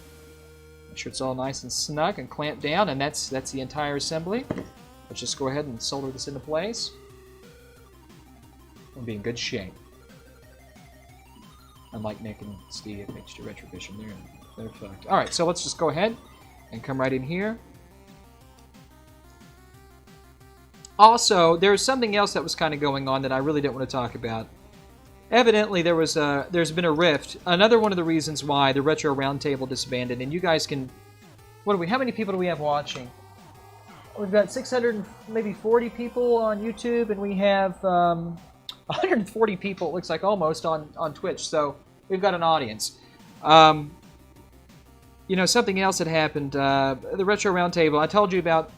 Make sure it's all nice and snug and clamped down, and that's the entire assembly. Let's just go ahead and solder this into place. We'll be in good shape. Unlike Nick and Steve, HD Retrovision, they're fucked. Alright, so let's just go ahead and come right in here. Also, there's something else that was kind of going on that I really didn't want to talk about. Evidently, there's been a rift. Another one of the reasons why the Retro Roundtable disbanded, and you guys can... how many people do we have watching? We've got 600, maybe 40 people on YouTube, and we have 140 people, it looks like, almost, on Twitch. So we've got an audience. You know, something else had happened. The Retro Roundtable, I told you about...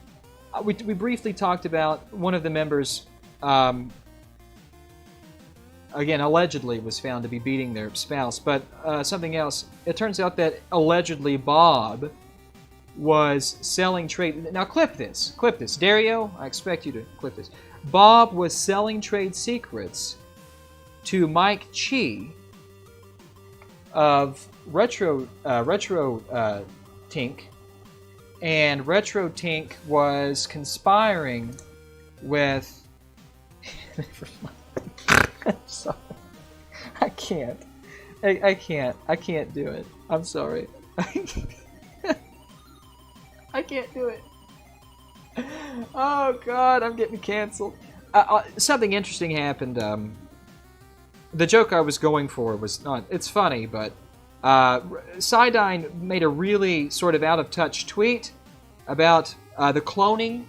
We briefly talked about one of the members, again, allegedly was found to be beating their spouse. But something else, it turns out that allegedly Bob was selling trade... Now clip this. Dario, I expect you to clip this. Bob was selling trade secrets to Mike Chi of Retro Tink, and Retro Tink was conspiring with... I'm sorry. I can't do it. I'm sorry. I can't do it. Oh, God, I'm getting canceled. Something interesting happened. The joke I was going for was not... It's funny, but... Sidine made a really sort of out-of-touch tweet about the cloning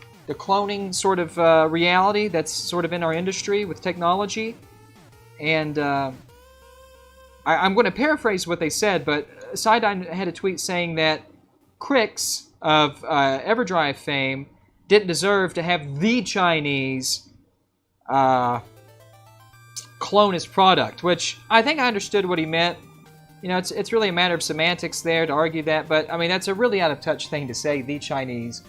sort of reality that's sort of in our industry with technology. And I'm going to paraphrase what they said, but Sidine had a tweet saying that Crix of EverDrive fame didn't deserve to have the Chinese clone his product, which I think I understood what he meant. You know, it's really a matter of semantics there to argue that, but I mean, that's a really out-of-touch thing to say, the Chinese.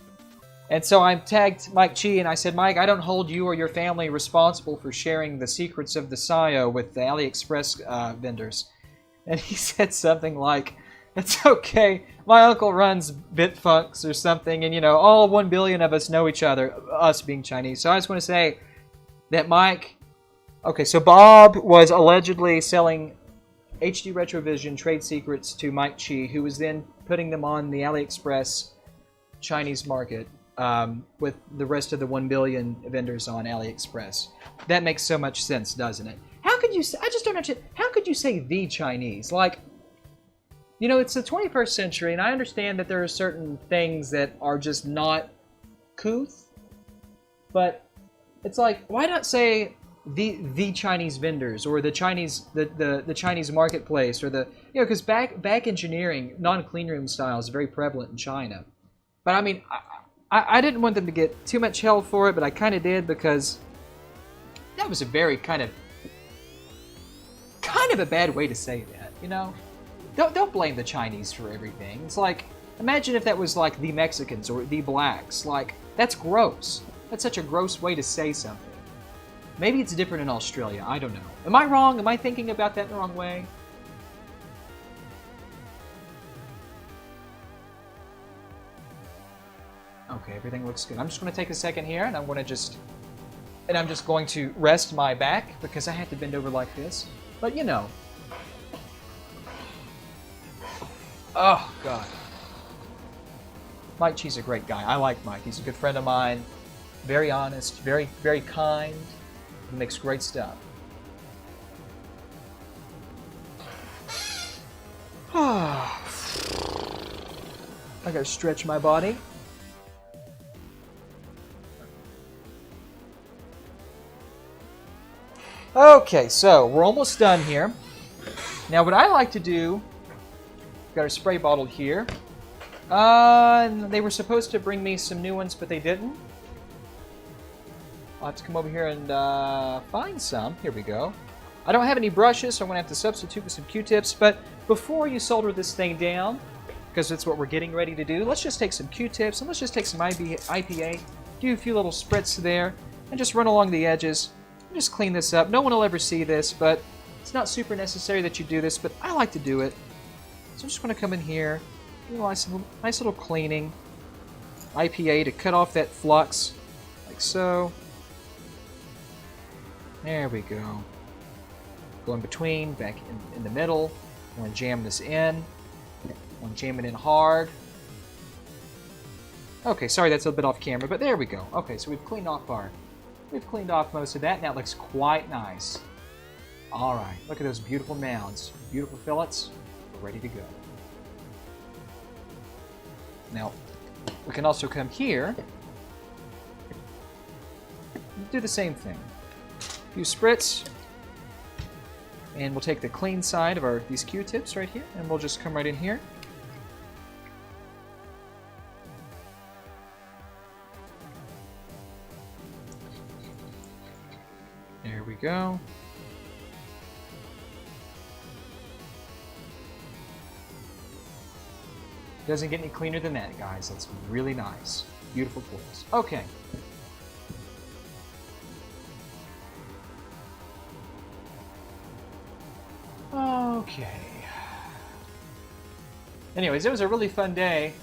And so I tagged Mike Chi and I said, Mike, I don't hold you or your family responsible for sharing the secrets of the SIO with the AliExpress vendors. And he said something like, it's okay, my uncle runs Bitfunks or something, and you know, all 1 billion of us know each other, us being Chinese. So I just want to say that Mike... Okay, so Bob was allegedly selling HD Retrovision trade secrets to Mike Chi, who was then putting them on the AliExpress Chinese market with the rest of the 1 billion vendors on AliExpress. That makes so much sense, doesn't it? How could you say... I just don't understand. How could you say the Chinese? Like... You know, it's the 21st century, and I understand that there are certain things that are just not couth, but it's like, why not say the Chinese vendors or the Chinese the Chinese marketplace or the because back engineering non-clean room style is very prevalent in China. But I mean, I didn't want them to get too much hell for it, but I kind of did because that was a very kind of a bad way to say that, you know? Don't blame the Chinese for everything. It's like, imagine if that was like the Mexicans or the blacks. Like, that's gross. That's such a gross way to say something. Maybe it's different in Australia. I don't know. Am I wrong? Am I thinking about that the wrong way? Okay, everything looks good. I'm just going to take a second here, and I'm just going to rest my back because I had to bend over like this. But you know. Oh God. Mike Chi's a great guy. I like Mike. He's a good friend of mine. Very honest, very, very kind. He makes great stuff. I gotta stretch my body. Okay, so we're almost done here. Now what I like to do, got our spray bottle here. They were supposed to bring me some new ones, but they didn't. I'll have to come over here and find some. Here we go. I don't have any brushes, so I'm going to have to substitute with some Q-tips. But before you solder this thing down, because that's what we're getting ready to do, let's just take some Q-tips and let's just take some IPA, do a few little spritz there, and just run along the edges. Just clean this up. No one will ever see this, but it's not super necessary that you do this, but I like to do it. So I'm just going to come in here, do a nice little cleaning. IPA to cut off that flux, like so. There we go. Go in between, back in the middle. I want to jam this in. I want to jam it in hard. Okay, sorry that's a bit off camera, but there we go. Okay, so we've cleaned off most of that. Now it looks quite nice. All right, look at those beautiful mounds, beautiful fillets. We're ready to go. Now, we can also come here and do the same thing. A few spritz, and we'll take the clean side of these Q-tips right here, and we'll just come right in here. There we go. Doesn't get any cleaner than that, guys. That's really nice. Beautiful pulls. Okay. Okay. Anyways, it was a really fun day.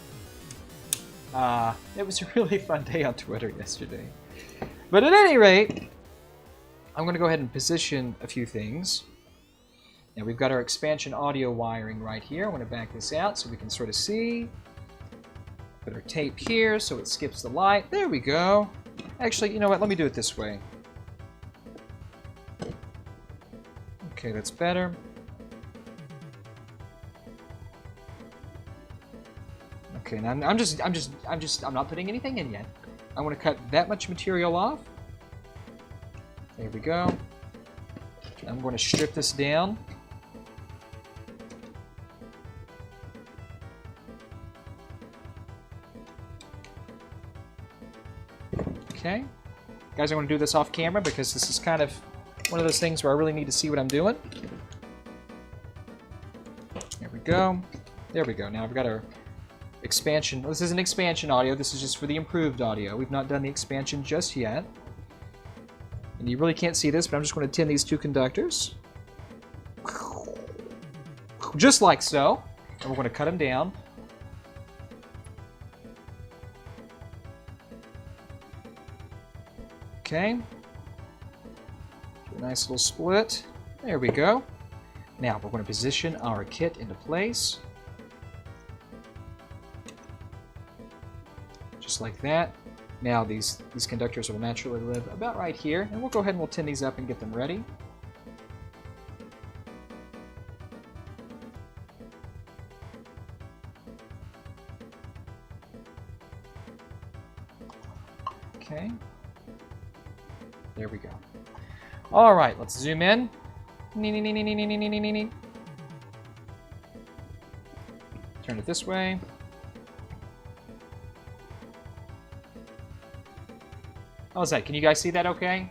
It was a really fun day on Twitter yesterday. But at any rate, I'm going to go ahead and position a few things. Now we've got our expansion audio wiring right here. I want to back this out so we can sort of see. Put our tape here so it skips the light. There we go. Actually, you know what? Let me do it this way. Okay, that's better. Okay, now I'm not putting anything in yet. I want to cut that much material off. There we go. I'm going to strip this down. Okay. Guys, I want to do this off camera because this is kind of one of those things where I really need to see what I'm doing. There we go. There we go. Now I've got our expansion. This is an expansion audio. This is just for the improved audio. We've not done the expansion just yet. And you really can't see this, but I'm just going to tin these two conductors. Just like so. And we're going to cut them down. Okay. Do a nice little split. There we go. Now we're going to position our kit into place. Just like that. Now these conductors will naturally live about right here, and we'll go ahead and we'll tin these up and get them ready. Okay. There we go. All right, let's zoom in. Turn it this way. How's that? Can you guys see that okay?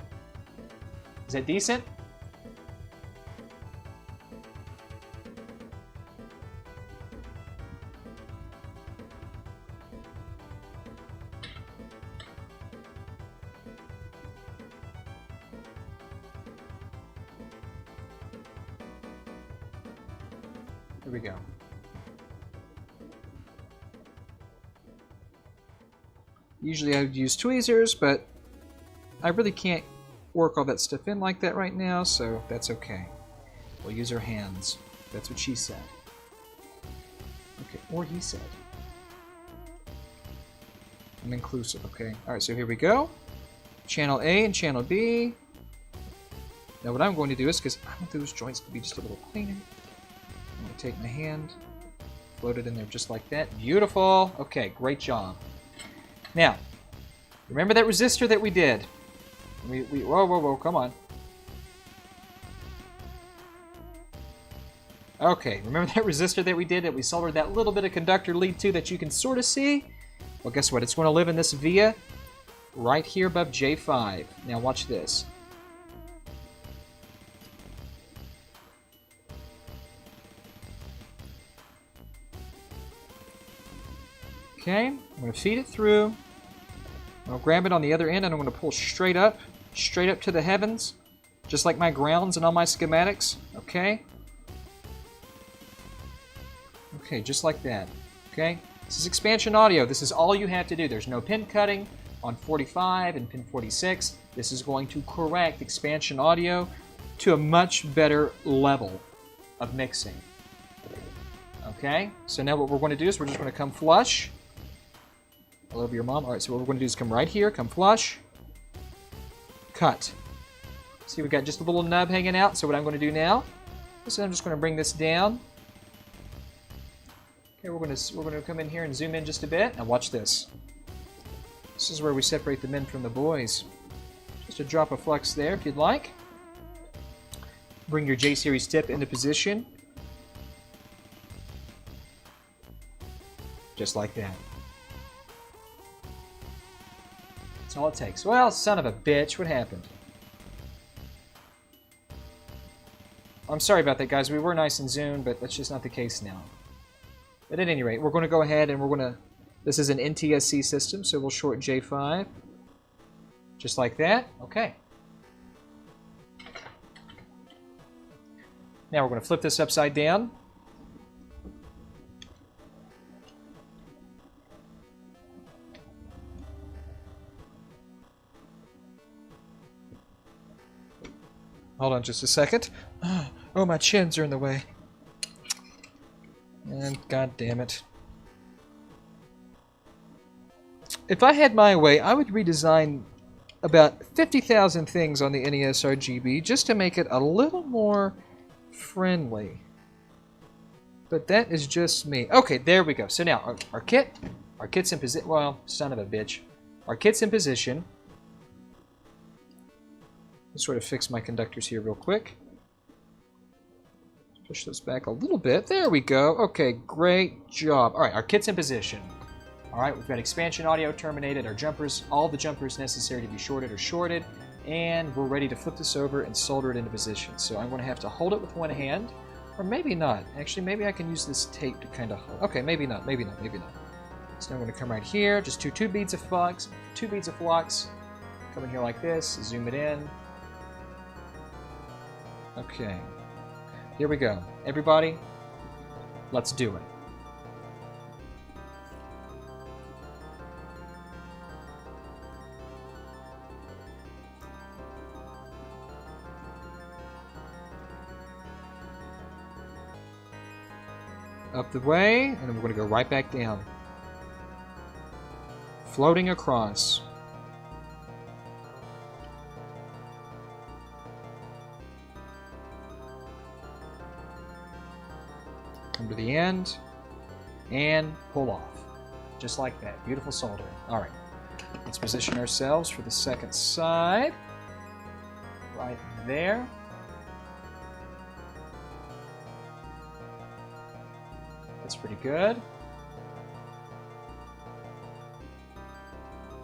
Is that decent? Here we go. Usually I would use tweezers, but I really can't work all that stuff in like that right now, so that's okay. We'll use our hands. That's what she said. Okay, or he said. I'm inclusive, okay? Alright, so here we go. Channel A and channel B. Now what I'm going to do is, because I want those joints to be just a little cleaner, I'm going to take my hand, float it in there just like that. Beautiful! Okay, great job. Now, remember that resistor that we did? Whoa, come on. Okay, remember that resistor that we did that we soldered that little bit of conductor lead to that you can sort of see? Well, guess what? It's going to live in this via right here above J5. Now watch this. Okay, I'm going to feed it through. I'll grab it on the other end and I'm going to pull straight up to the heavens, just like my grounds and all my schematics. Okay? Okay, just like that. Okay? This is expansion audio. This is all you have to do. There's no pin cutting on 45 and pin 46. This is going to correct expansion audio to a much better level of mixing. Okay? So now what we're going to do is we're just going to come flush. I love your mom. Alright, so what we're going to do is come right here, come flush, cut. See, we've got just a little nub hanging out, so what I'm going to do now is I'm just going to bring this down. Okay, we're going to come in here and zoom in just a bit, and watch this. This is where we separate the men from the boys. Just a drop of flux there, if you'd like. Bring your J-series tip into position. Just like that. That's all it takes. Well, son of a bitch, what happened? I'm sorry about that, guys. We were nice and zoomed, but that's just not the case now. But at any rate, we're going to go ahead and we're going to... This is an NTSC system, so we'll short J5. Just like that. Okay. Now we're going to flip this upside down. Hold on just a second. Oh, my chins are in the way. And god damn it. If I had my way, I would redesign about 50,000 things on the NESRGB just to make it a little more friendly. But that is just me. Okay, there we go. So now, our kit's in position. Well, son of a bitch. Our kit's in position. Let's sort of fix my conductors here real quick. Push those back a little bit. There we go. Okay, great job. All right, our kit's in position. All right, we've got expansion audio terminated. Our jumpers, all the jumpers necessary to be shorted are shorted. And we're ready to flip this over and solder it into position. So I'm going to have to hold it with one hand. Or maybe not. Actually, maybe I can use this tape to kind of hold. Okay, maybe not, maybe not, maybe not. So now I'm going to come right here. Just two beads of flux. Come in here like this. Zoom it in. Okay, here we go. Everybody, let's do it. Up the way, and then we're going to go right back down. Floating across. Come to the end, and pull off. Just like that. Beautiful soldering. Alright, let's position ourselves for the second side. right there. That's pretty good.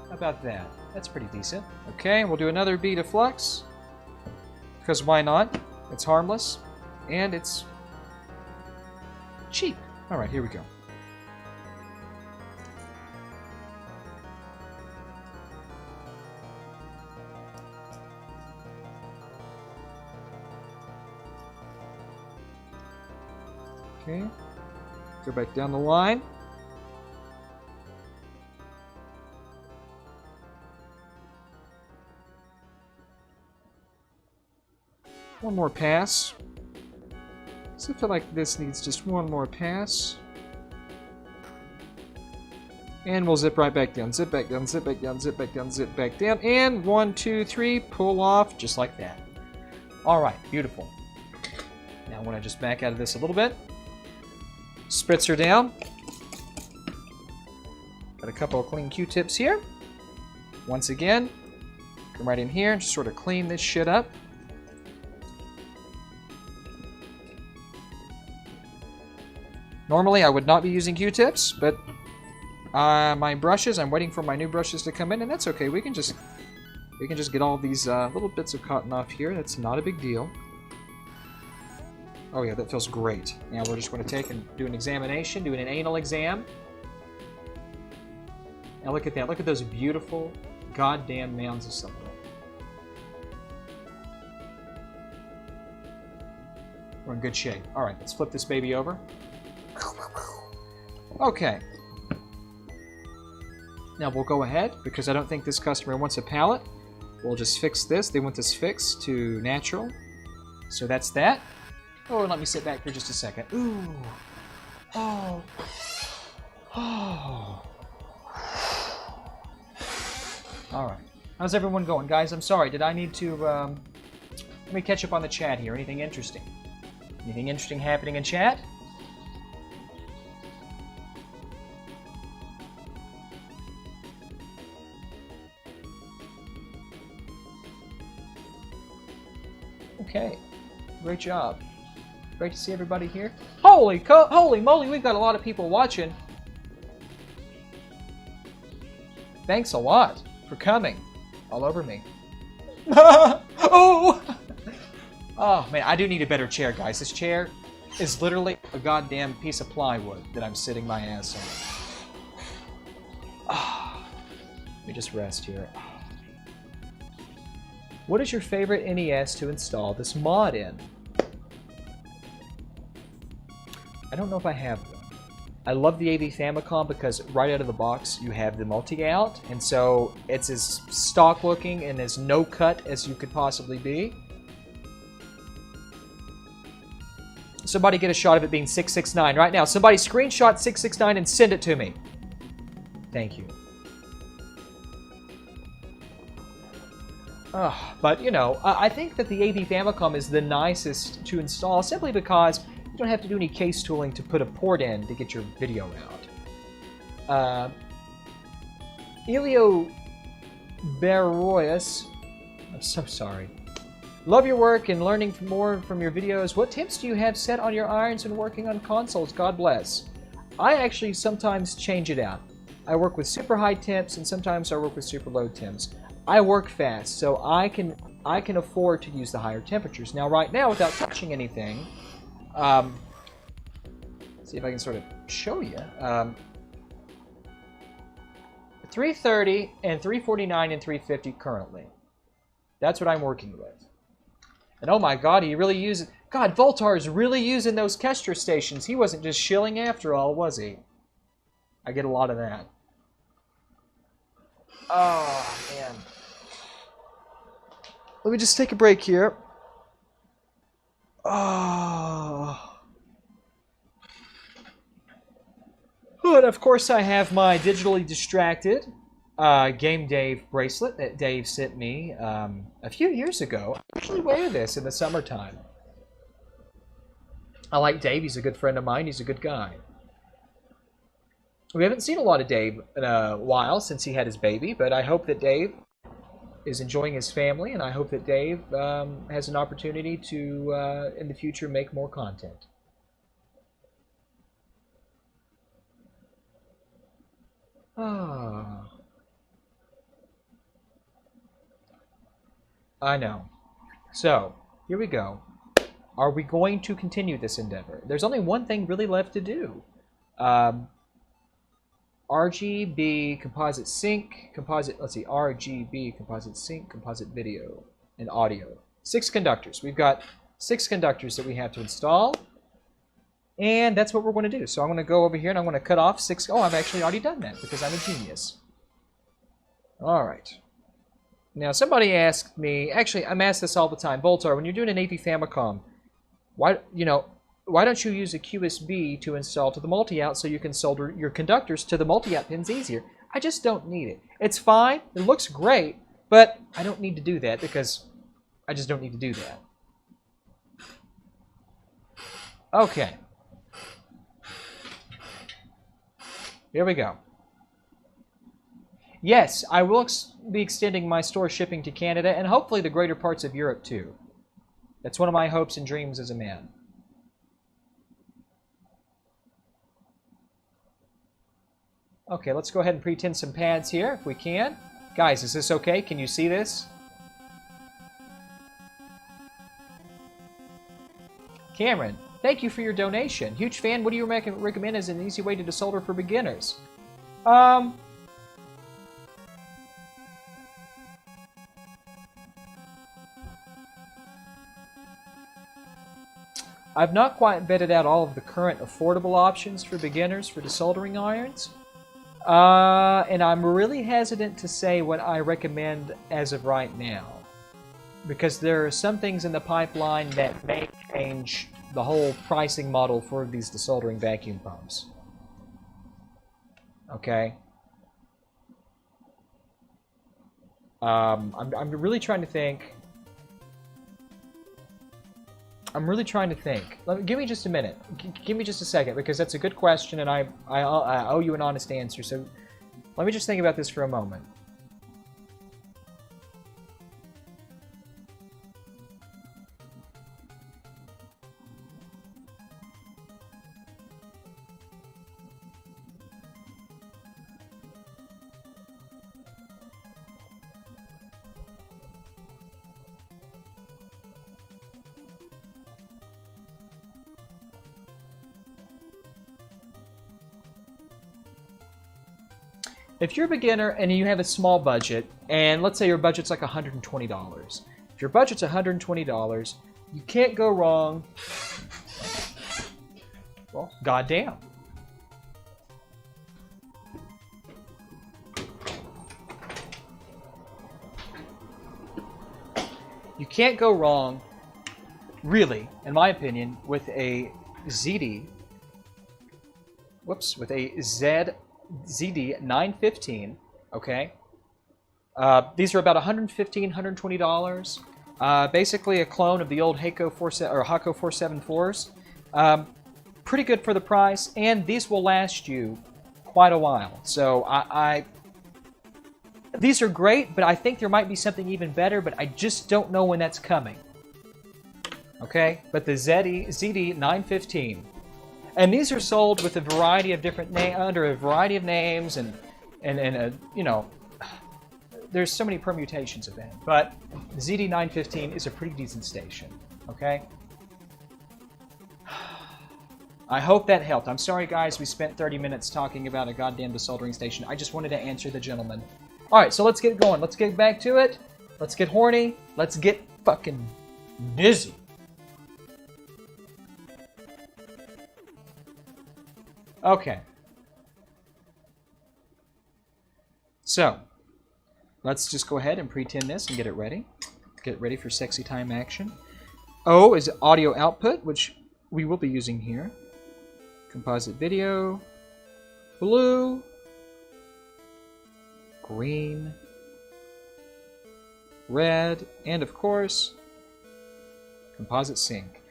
How about that? That's pretty decent. Okay, we'll do another bead of flux. Because why not? It's harmless. And it's cheap. Alright, here we go. Okay. Go back down the line. One more pass. So I feel like this needs just one more pass. And we'll zip right back down. Zip back down, zip back down, zip back down, zip back down. And 1, 2, 3, pull off just like that. Alright, beautiful. Now I want to just back out of this a little bit. Spritzer down. Got a couple of clean Q-tips here. Once again, come right in here and just sort of clean this shit up. Normally I would not be using Q-tips, but my brushes, I'm waiting for my new brushes to come in, and that's okay. We can just get all these little bits of cotton off here. That's not a big deal. Oh yeah, that feels great. Now we're just going to take and do an examination, doing an anal exam. Now look at that. Look at those beautiful goddamn mounds of silicone. We're in good shape. Alright, let's flip this baby over. Okay. Now we'll go ahead, because I don't think this customer wants a palette. We'll just fix this. They want this fixed to natural. So that's that. Oh, and let me sit back for just a second. Ooh. Oh. Oh. Alright. How's everyone going? Guys, I'm sorry. Did I need to, let me catch up on the chat here. Anything interesting? Anything interesting happening in chat? Okay. Great job. Great to see everybody here. Holy moly, we've got a lot of people watching. Thanks a lot for coming all over me. Oh! Oh, man, I do need a better chair, guys. This chair is literally a goddamn piece of plywood that I'm sitting my ass on. Oh, let me just rest here. What is your favorite NES to install this mod in? I don't know if I have one. I love the AV Famicom because right out of the box you have the multi-out, and so it's as stock looking and as no cut as you could possibly be. Somebody get a shot of it being 669 right now. Somebody screenshot 669 and send it to me. Thank you. But, you know, I think that the AV Famicom is the nicest to install simply because you don't have to do any case tooling to put a port in to get your video out. Elio Barroyas, I'm so sorry. Love your work and learning more from your videos. What tips do you have set on your irons when working on consoles? God bless. I actually sometimes change it out. I work with super high temps and sometimes I work with super low temps. I work fast, so I can afford to use the higher temperatures. Now, right now, without touching anything, see if I can sort of show you. 330 and 349 and 350 currently. That's what I'm working with. And oh my God, he really uses. God, Voltar is really using those Kestra stations. He wasn't just shilling after all, was he? I get a lot of that. Oh man. Let me just take a break here. Oh. And of course I have my digitally distracted Game Dave bracelet that Dave sent me a few years ago. I actually wear this in the summertime. I like Dave. He's a good friend of mine. He's a good guy. We haven't seen a lot of Dave in a while since he had his baby, but I hope that Dave is enjoying his family, and I hope that Dave has an opportunity to, in the future, make more content. Ah, I know. So, here we go. Are we going to continue this endeavor? There's only one thing really left to do. RGB composite sync, RGB composite sync, composite video, and audio. 6 conductors. We've got 6 conductors that we have to install. And that's what we're going to do. So I'm going to go over here and I'm going to cut off 6. Oh, I've actually already done that because I'm a genius. All right. Now, somebody asked me, actually, I'm asked this all the time, Boltar, when you're doing an AV Famicom, why don't you use a QSB to install to the multi-out so you can solder your conductors to the multi-out pins easier? I just don't need it. It's fine. It looks great, but I don't need to do that because I just don't need to do that. Okay. Here we go. Yes, I will be extending my store shipping to Canada and hopefully the greater parts of Europe too. That's one of my hopes and dreams as a man. Okay, let's go ahead and pre-tin some pads here if we can. Guys, is this okay? Can you see this? Cameron, thank you for your donation. Huge fan. What do you recommend as an easy way to desolder for beginners? I've not quite vetted out all of the current affordable options for beginners for desoldering irons. And I'm really hesitant to say what I recommend as of right now. Because there are some things in the pipeline that may change the whole pricing model for these desoldering vacuum pumps. Okay? I'm really trying to think. Give me just a minute. Give me just a second, because that's a good question, and I owe you an honest answer. So let me just think about this for a moment. If you're a beginner and you have a small budget, and let's say your budget's like $120. If your budget's $120, you can't go wrong. Well, goddamn. You can't go wrong, really, in my opinion, with a ZD. Whoops, with a ZD 915, okay? These are about $115, $120. Basically a clone of the old Hakko 474s. Pretty good for the price, and these will last you quite a while. So these are great, but I think there might be something even better, but I just don't know when that's coming. Okay? But the ZD 915. And these are sold with a variety of different under a variety of names, and you know, there's so many permutations of that. But ZD915 is a pretty decent station. Okay. I hope that helped. I'm sorry, guys. We spent 30 minutes talking about a goddamn desoldering station. I just wanted to answer the gentleman. All right, so let's get going. Let's get back to it. Let's get horny. Let's get fucking busy. Okay. So, let's just go ahead and pre-tin this and get it ready. Get it ready for sexy time action. O is audio output, which we will be using here. Composite video. Blue. Green. Red. And, of course, composite sync.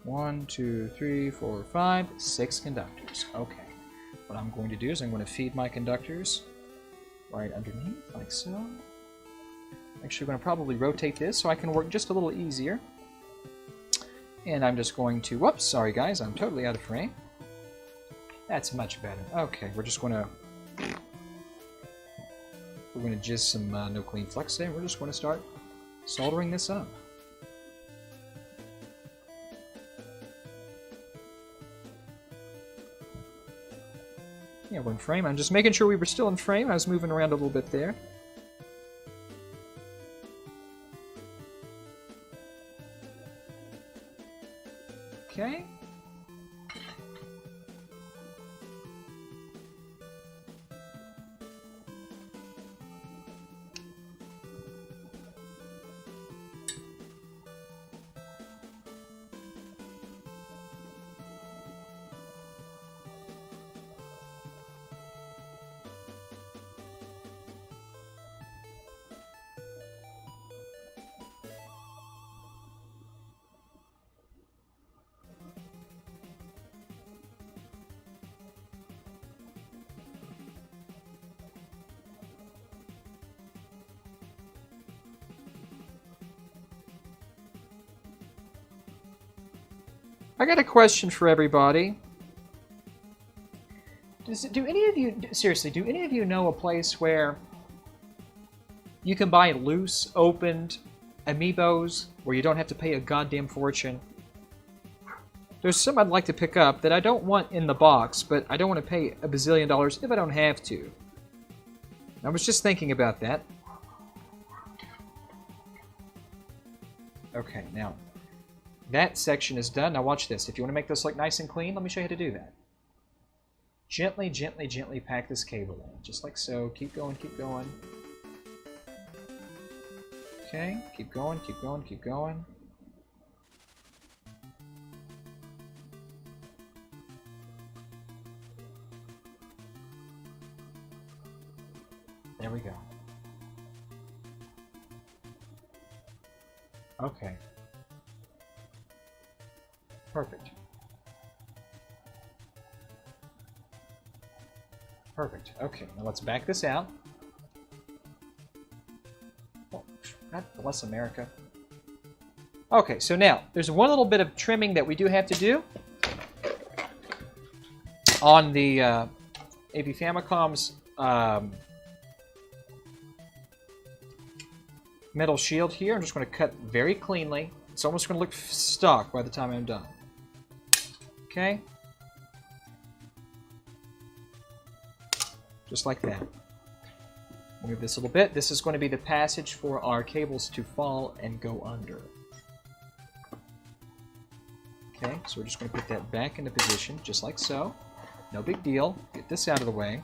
1, 2, 3, 4, 5, 6 conductors. Okay. What I'm going to do is I'm going to feed my conductors right underneath, like so. Actually, I'm going to probably rotate this so I can work just a little easier. And I'm just going to... Whoops, sorry guys, I'm totally out of frame. That's much better. Okay, we're just going to... We're going to jizz some no clean flux there. We're just going to start soldering this up. Yeah, we're in frame. I'm just making sure we were still in frame. I was moving around a little bit there. Okay. I got a question for everybody. Do any of you, seriously, do any of you know a place where you can buy loose, opened amiibos where you don't have to pay a goddamn fortune? There's some I'd like to pick up that I don't want in the box, but I don't want to pay a bazillion dollars if I don't have to. I was just thinking about that. Okay, now... that section is done. Now watch this. If you want to make this look nice and clean, let me show you how to do that. Gently, gently, gently pack this cable in. Just like so. Keep going, keep going. Okay, keep going, keep going, keep going. There we go. Okay. Perfect. Perfect. Okay, now let's back this out. Oh, God bless America. Okay, so now, there's one little bit of trimming that we do have to do on the AV Famicom's metal shield here. I'm just going to cut very cleanly. It's almost going to look stock by the time I'm done. Okay. Just like that. Move this a little bit. This is going to be the passage for our cables to fall and go under. Okay, so we're just going to put that back into position, just like so. No big deal. Get this out of the way.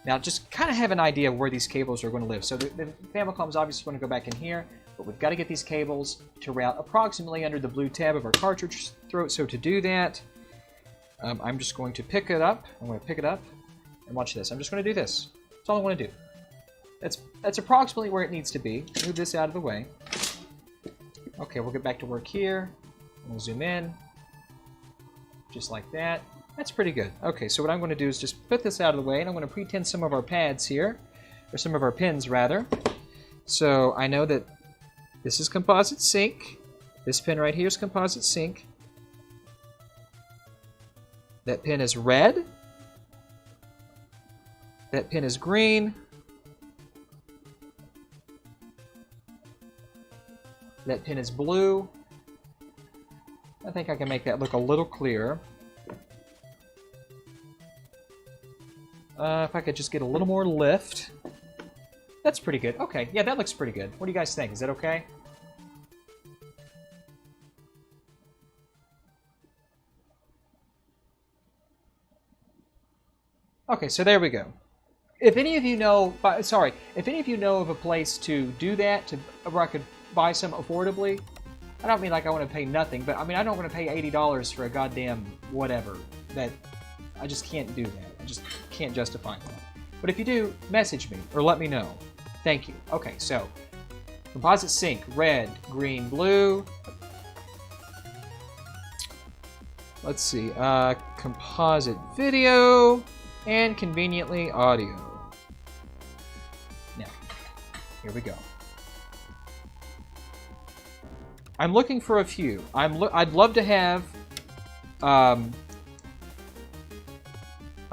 Now, just kind of have an idea of where these cables are going to live. So the Famicom is obviously going to go back in here, but we've got to get these cables to route approximately under the blue tab of our cartridge throat. So to do that, I'm just going to pick it up. I'm going to pick it up, and watch this. I'm just going to do this. That's all I want to do. That's approximately where it needs to be. Move this out of the way. Okay, we'll get back to work here. We'll zoom in, just like that. That's pretty good. Okay, so what I'm going to do is just put this out of the way, and I'm going to pretend some of our pads here, or some of our pins, rather. So I know that this is composite sync. This pin right here is composite sync. That pin is red. That pin is green. That pin is blue. I think I can make that look a little clearer. If I could just get a little more lift. That's pretty good. Okay, yeah, that looks pretty good. What do you guys think? Is that okay? Okay, so there we go. If any of you know, if any of you know of a place to do that, where I could buy some affordably, I don't mean like I want to pay nothing, but I mean I don't want to pay $80 for a goddamn whatever. That I just can't do that. I just can't justify that. But if you do, message me or let me know. Thank you. Okay, so composite sync, red, green, blue. Let's see, composite video and conveniently audio. Now, here we go. I'm looking for a few. I'd love to have... I'd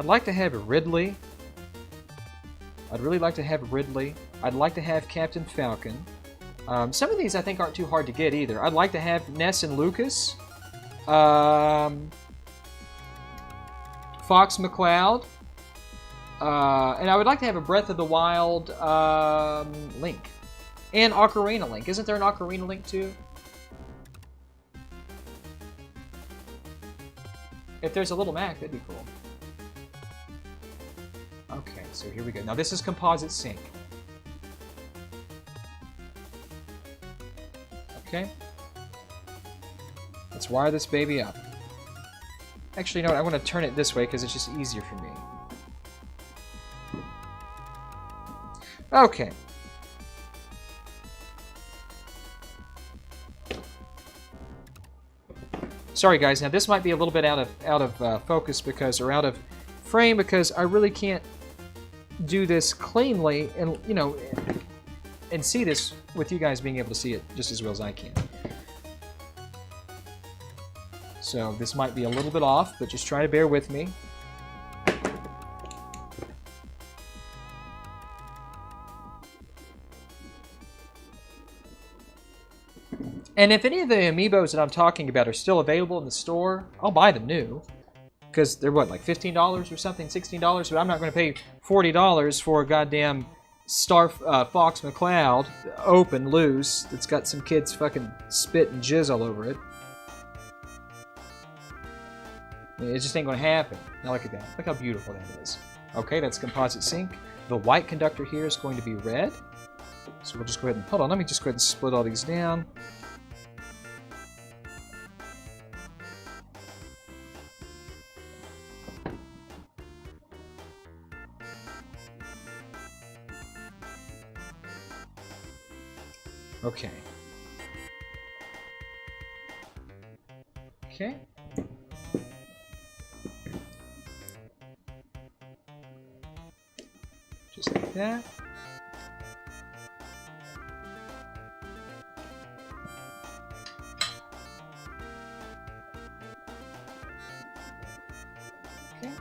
like to have Ridley. I'd really like to have Ridley. I'd like to have Captain Falcon. Some of these I think aren't too hard to get either. I'd like to have Ness and Lucas. Fox McCloud. And I would like to have a Breath of the Wild Link. And Ocarina Link. Isn't there an Ocarina Link too? If there's a little Mac, that'd be cool. Okay, so here we go. Now this is composite sync. Okay. Let's wire this baby up. Actually, you know what? I want to turn it this way because it's just easier for me. Okay. Sorry guys, now this might be a little bit out of focus because, or out of frame, because I really can't do this cleanly and, you know, and see this with you guys being able to see it just as well as I can. So this might be a little bit off, but just try to bear with me. And if any of the amiibos that I'm talking about are still available in the store, I'll buy them new. Because they're what, like $15 or something, $16? But I'm not going to pay $40 for a goddamn Fox McCloud, open, loose, that's got some kids fucking spit and jizz all over it. It just ain't going to happen. Now look at that. Look how beautiful that is. Okay, that's composite sync. The white conductor here is going to be red. So we'll just go ahead and... Hold on, let me just go ahead and split all these down. Okay. Okay. Just like that. Okay.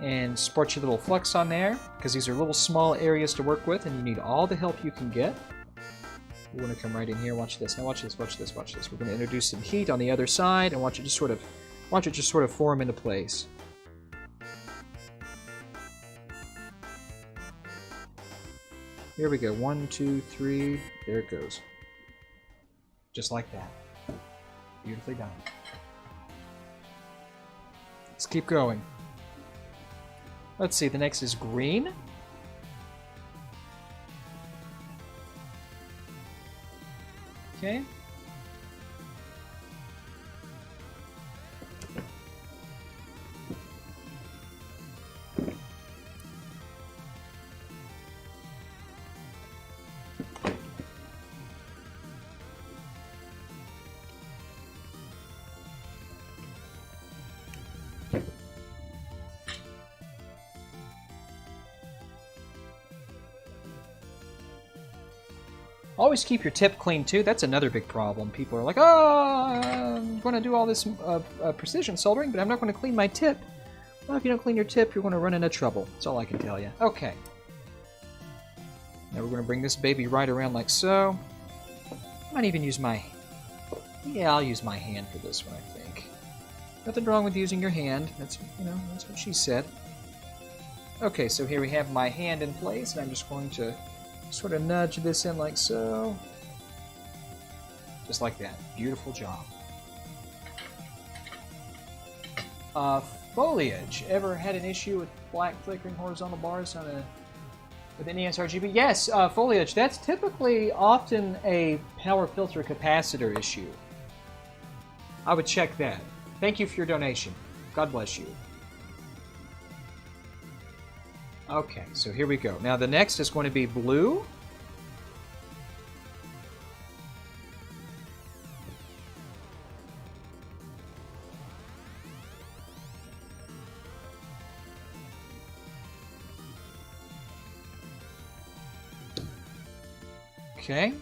And support your little flux on there, because these are little small areas to work with, and you need all the help you can get. We're going to come right in here. Watch this. Now watch this. Watch this. Watch this. We're going to introduce some heat on the other side, and watch it just sort of form into place. Here we go. 1, 2, 3. There it goes. Just like that. Beautifully done. Let's keep going. Let's see. The next is green. Okay. Always keep your tip clean too. That's another big problem. People are like, oh, I'm going to do all this precision soldering, but I'm not going to clean my tip. Well, if you don't clean your tip, you're going to run into trouble. That's all I can tell you. Okay. Now we're going to bring this baby right around like so. I might even use my... Yeah, I'll use my hand for this one, I think. Nothing wrong with using your hand. That's, you know, that's what she said. Okay, so here we have my hand in place, and I'm just going to sort of nudge this in like so. Just like that. Beautiful job. Foliage. Ever had an issue with black flickering horizontal bars on with NESRGB? Yes, foliage. That's typically often a power filter capacitor issue. I would check that. Thank you for your donation. God bless you. Okay, so here we go. Now the next is going to be blue. Okay.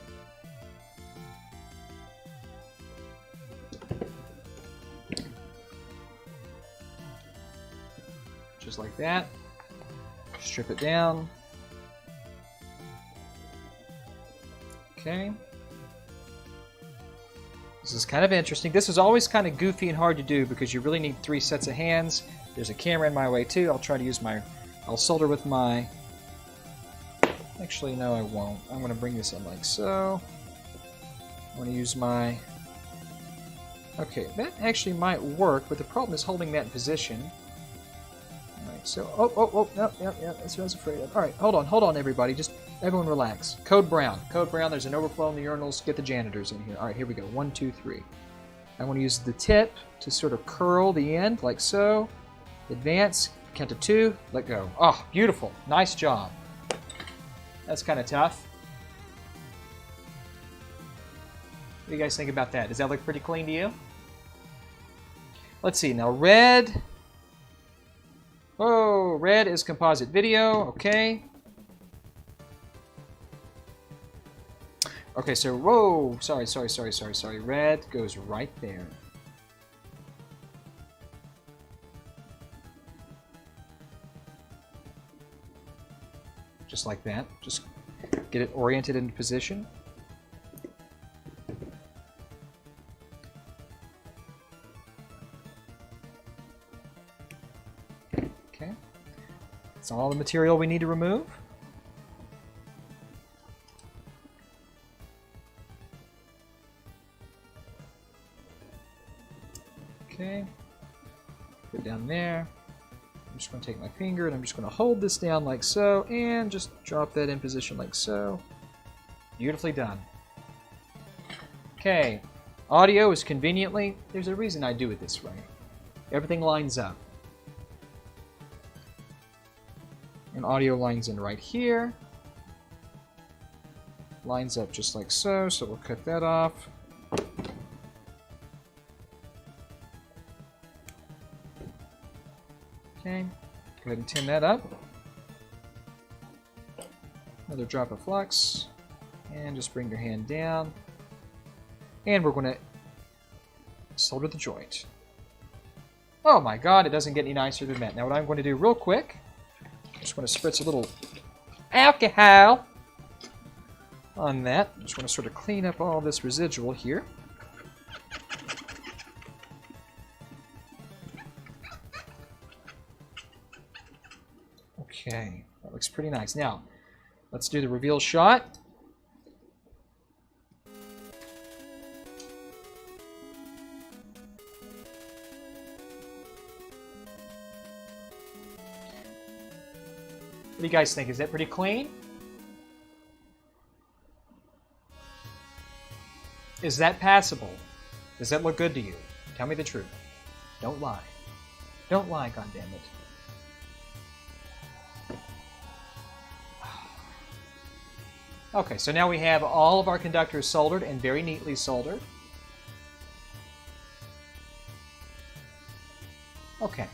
just like that. Strip it down. Okay. This is kind of interesting. This is always kind of goofy and hard to do because you really need 3 sets of hands. There's a camera in my way too. I'll try to use my... I'll solder with my... Actually, no, I won't. I'm going to bring this in like so. I'm going to use my... Okay, that actually might work, but the problem is holding that in position. Alright, so... Oh, no, that's what I was afraid of. Alright, hold on, everybody. Just everyone relax. Code brown. Code brown, there's an overflow in the urinals. Get the janitors in here. Alright, here we go. 1, 2, 3. I want to use the tip to sort of curl the end, like so. Advance, count to 2, let go. Oh, beautiful. Nice job. That's kind of tough. What do you guys think about that? Does that look pretty clean to you? Let's see, now red. Oh, red is composite video, okay. Okay, so, whoa, sorry. Red goes right there. Just like that. Just get it oriented into position. Okay. That's all the material we need to remove. Okay. Put it down there. I'm just going to take my finger and I'm just going to hold this down like so and just drop that in position like so. Beautifully done. Okay, audio is conveniently, there's a reason I do it this way. Everything lines up. And audio lines in right here. Lines up just like so, so we'll cut that off. Okay, go ahead and tin that up. Another drop of flux. And just bring your hand down. And we're going to solder the joint. Oh my god, it doesn't get any nicer than that. Now what I'm going to do real quick, I'm just going to spritz a little alcohol on that. I'm just going to sort of clean up all this residual here. Okay, that looks pretty nice. Now, let's do the reveal shot. What do you guys think? Is that pretty clean? Is that passable? Does that look good to you? Tell me the truth. Don't lie. Don't lie, goddammit. Okay, so now we have all of our conductors soldered and very neatly soldered. Okay.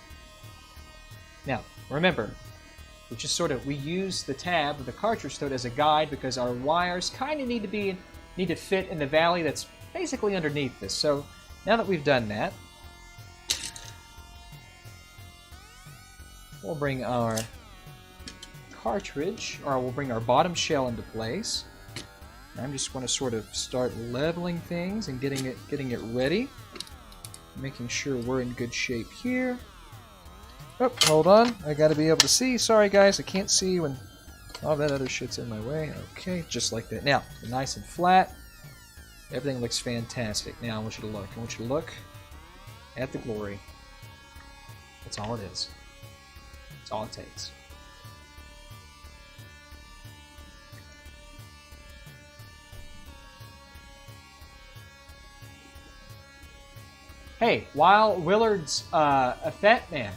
Now, remember, we use the tab of the cartridge thread as a guide because our wires kind of need to fit in the valley that's basically underneath this. So now that we've done that, we'll bring our cartridge, or we'll bring our bottom shell into place. I'm just going to sort of start leveling things and getting it ready, making sure we're in good shape here. Oh, hold on. I gotta be able to see. Sorry, guys. I can't see when all that other shit's in my way. Okay, just like that. Now, nice and flat. Everything looks fantastic. Now, I want you to look. I want you to look at the glory. That's all it is. That's all it takes. Hey, while Willard's a fat man,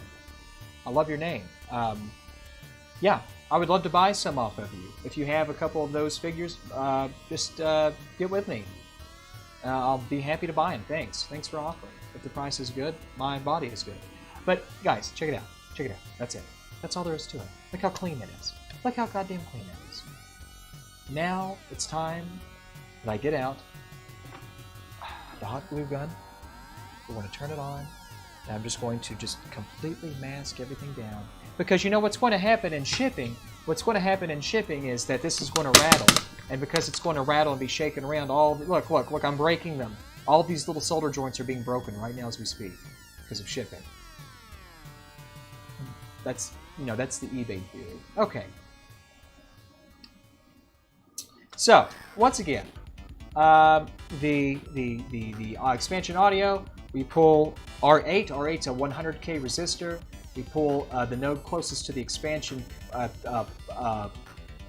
I love your name. Yeah, I would love to buy some off of you. If you have a couple of those figures, just get with me. I'll be happy to buy them. Thanks. Thanks for offering. If the price is good, my body is good. But, guys, check it out. Check it out. That's it. That's all there is to it. Look how clean it is. Look how goddamn clean it is. Now, it's time that I get out the hot glue gun. We're going to turn it on. And I'm just going to completely mask everything down. because you know what's going to happen in shipping? What's going to happen in shipping is that this is going to rattle. And because it's going to rattle and be shaken around, look, I'm breaking them. All of these little solder joints are being broken right now as we speak because of shipping. That's, that's the eBay theory. Okay. So, once again, the expansion audio, we pull R8. R8's a 100K resistor. We pull the node closest to the expansion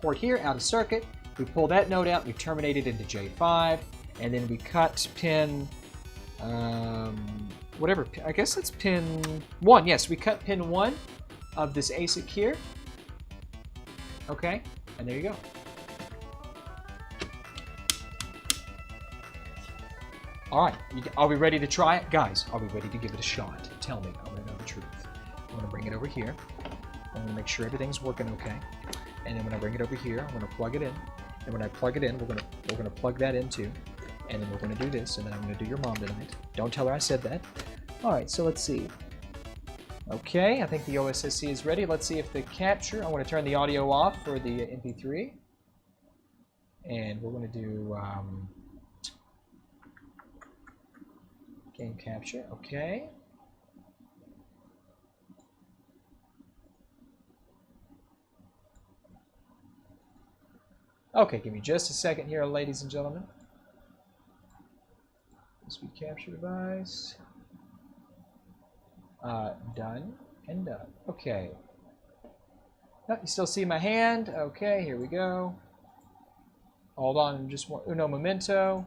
port here out of circuit. We pull that node out, we terminate it into J5, and then we cut pin, whatever, I guess that's pin 1. Yes, we cut pin 1 of this ASIC here. Okay, and there you go. All right, are we ready to try it? Guys, are we ready to give it a shot? Tell me, I want to know the truth. I'm going to bring it over here. I'm going to make sure everything's working okay. And then when I bring it over here, I'm going to plug it in. And when I plug it in, we're going to plug that in too. And then we're going to do this, and then I'm going to do your mom tonight. Don't tell her I said that. All right, so let's see. Okay, I think the OSSC is ready. Let's see if the capture, I want to turn the audio off for the MP3. And we're going to do game capture, okay. Okay, give me just a second here, ladies and gentlemen. Speed capture device. Done and done. Okay. Oh, you still see my hand? Okay, here we go. Hold on, just uno momento.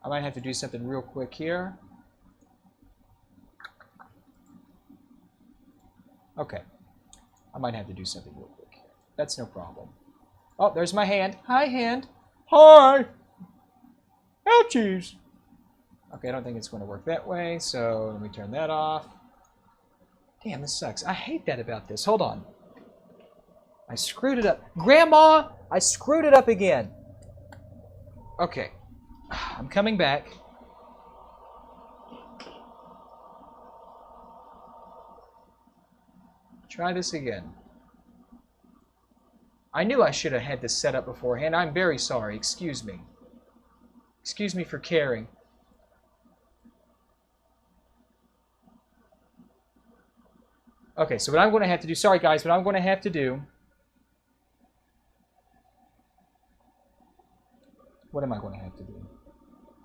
I might have to do something real quick here. Okay. I might have to do something real quick here. That's no problem. Oh, there's my hand. Hi, hand. Hi. Ouchies. Okay, I don't think it's going to work that way, so let me turn that off. Damn, this sucks. I hate that about this. Hold on. I screwed it up. Grandma, I screwed it up again. Okay. I'm coming back. Try this again. I knew I should have had this set up beforehand. I'm very sorry. Excuse me. Excuse me for caring. Okay, so what I'm going to have to do... Sorry, guys. What I'm going to have to do... What am I going to have to do?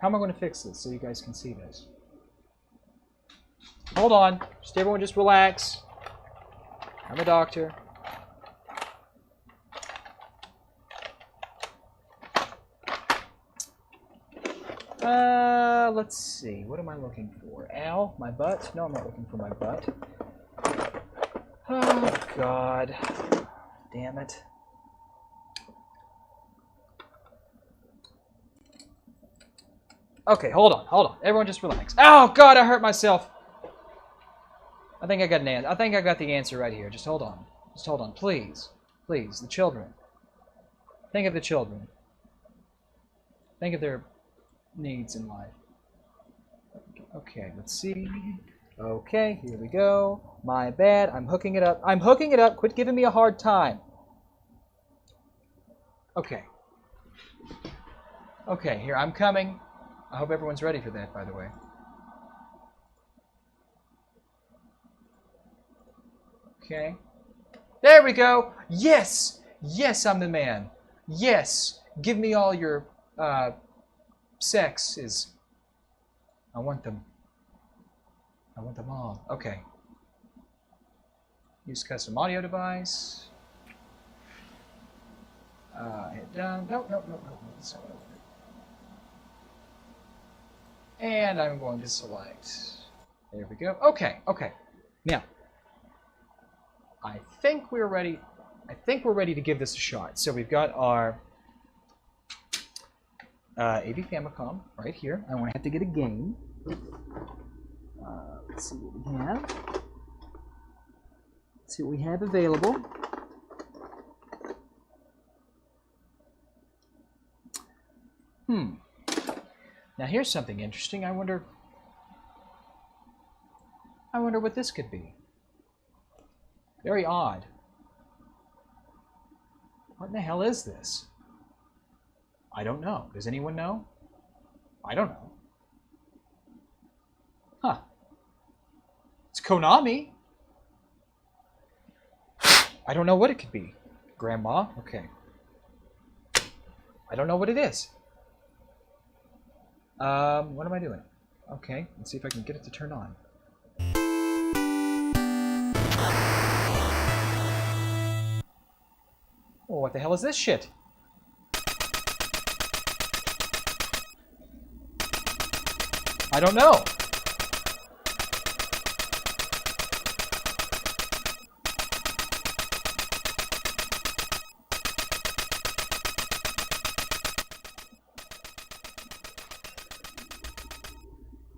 How am I going to fix this so you guys can see this? Hold on. Everyone just relax. I'm a doctor. Let's see. What am I looking for? Ow, my butt? No, I'm not looking for my butt. Oh, God. Damn it. Okay, hold on. Everyone just relax. Oh, God, I hurt myself. I think I got an answer. I think I got the answer right here. Just hold on. Just hold on, please. Please, the children. Think of the children. Think of their needs in life. Okay, let's see. Okay, here we go. My bad. I'm hooking it up. I'm hooking it up. Quit giving me a hard time. Okay. Okay, here, I'm coming. I hope everyone's ready for that, by the way. Okay. There we go. Yes. Yes, I'm the man. Yes. Give me all your sexes. I want them. I want them all. Okay. Use custom audio device. Hit done. No. And I'm going to select. There we go. Okay. Now, I think we're ready. I think we're ready to give this a shot. So we've got our AV Famicom right here. I want to have to get a game. Let's see what we have. Let's see what we have available. Now here's something interesting. I wonder what this could be. Very odd. What in the hell is this? I don't know. Does anyone know? I don't know. Huh. It's Konami. I don't know what it could be. Grandma? Okay. I don't know what it is. What am I doing? Okay, let's see if I can get it to turn on. Oh, what the hell is this shit? I don't know.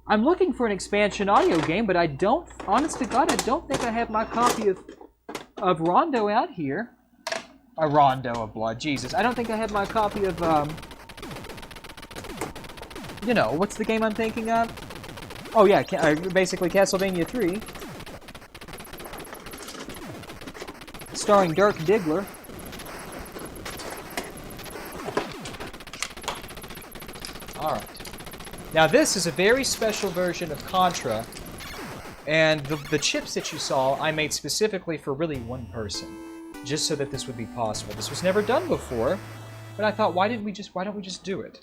I'm looking for an expansion audio game, but I don't, honest to God, I don't think I have my copy of Rondo out here. A Rondo of Blood, Jesus. I don't think I have my copy of, you know, what's the game I'm thinking of? Oh yeah, basically Castlevania 3. Starring Dirk Diggler. Alright. Now this is a very special version of Contra, and the chips that you saw I made specifically for really one person, just so that this would be possible. This was never done before, but I thought, why don't we just do it?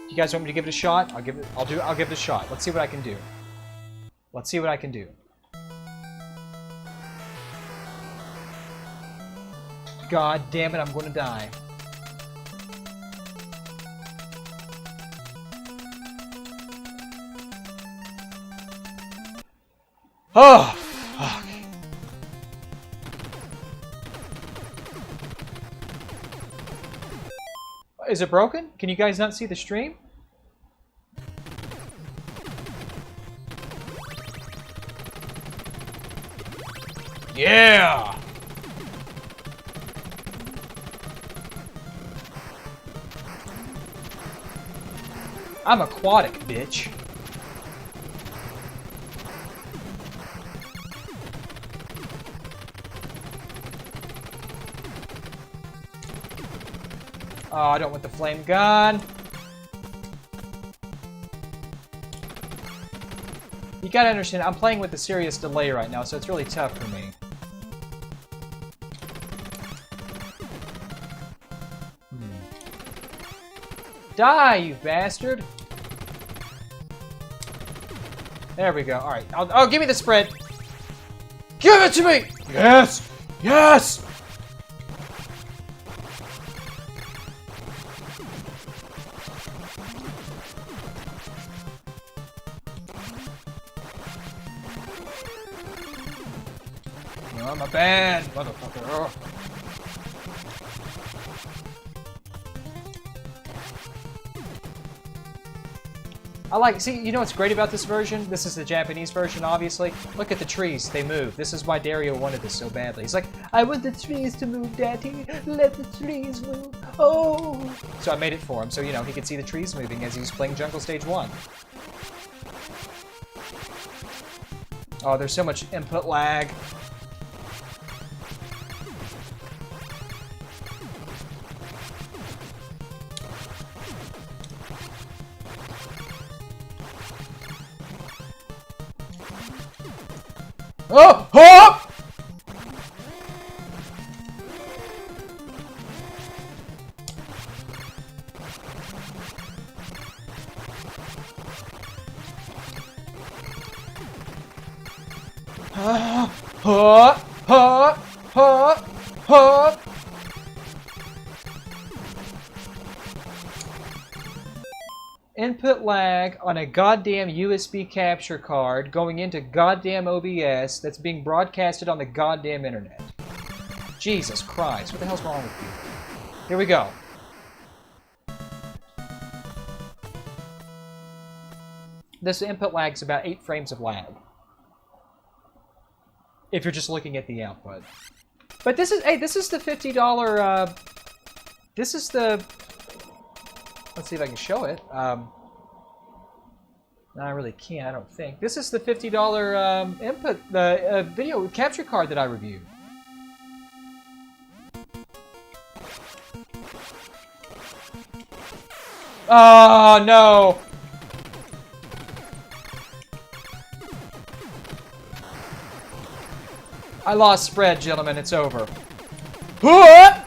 You guys want me to give it a shot? I'll give it a shot. Let's see what I can do. Let's see what I can do. God damn it, I'm going to die. Oh, fuck. Is it broken? Can you guys not see the stream? Yeah! I'm aquatic, bitch. Oh, I don't want the flame gun. You gotta understand, I'm playing with a serious delay right now, so it's really tough for me. Die, you bastard! There we go. Alright. Oh, give me the spread! Give it to me! Yes! Yes! No, I'm a bad motherfucker. Oh. See, you know what's great about this version? This is the Japanese version, obviously. Look at the trees, they move. This is why Dario wanted this so badly. He's like, I want the trees to move, Daddy. Let the trees move. Oh! So I made it for him, so, you know, he could see the trees moving as he's playing Jungle Stage 1. Oh, there's so much input lag. Oh! Oh! Input lag on a goddamn USB capture card going into goddamn OBS that's being broadcasted on the goddamn internet. Jesus Christ, what the hell's wrong with you? Here we go. This input lag is about 8 frames of lag. If you're just looking at the output. But this is, hey, this is the $50, this is the, let's see if I can show it. No, I really can't, I don't think. This is the $50 input, the video capture card that I reviewed. Oh, no! I lost spread, gentlemen. It's over. Oh!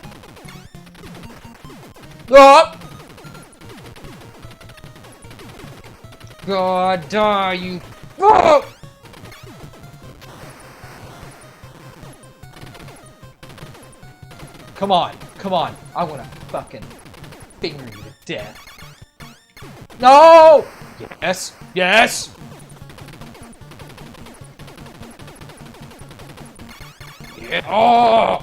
God, die, you... Oh! Come on, come on. I want to fucking finger you to death. No! Yes, yes! Yeah. Oh!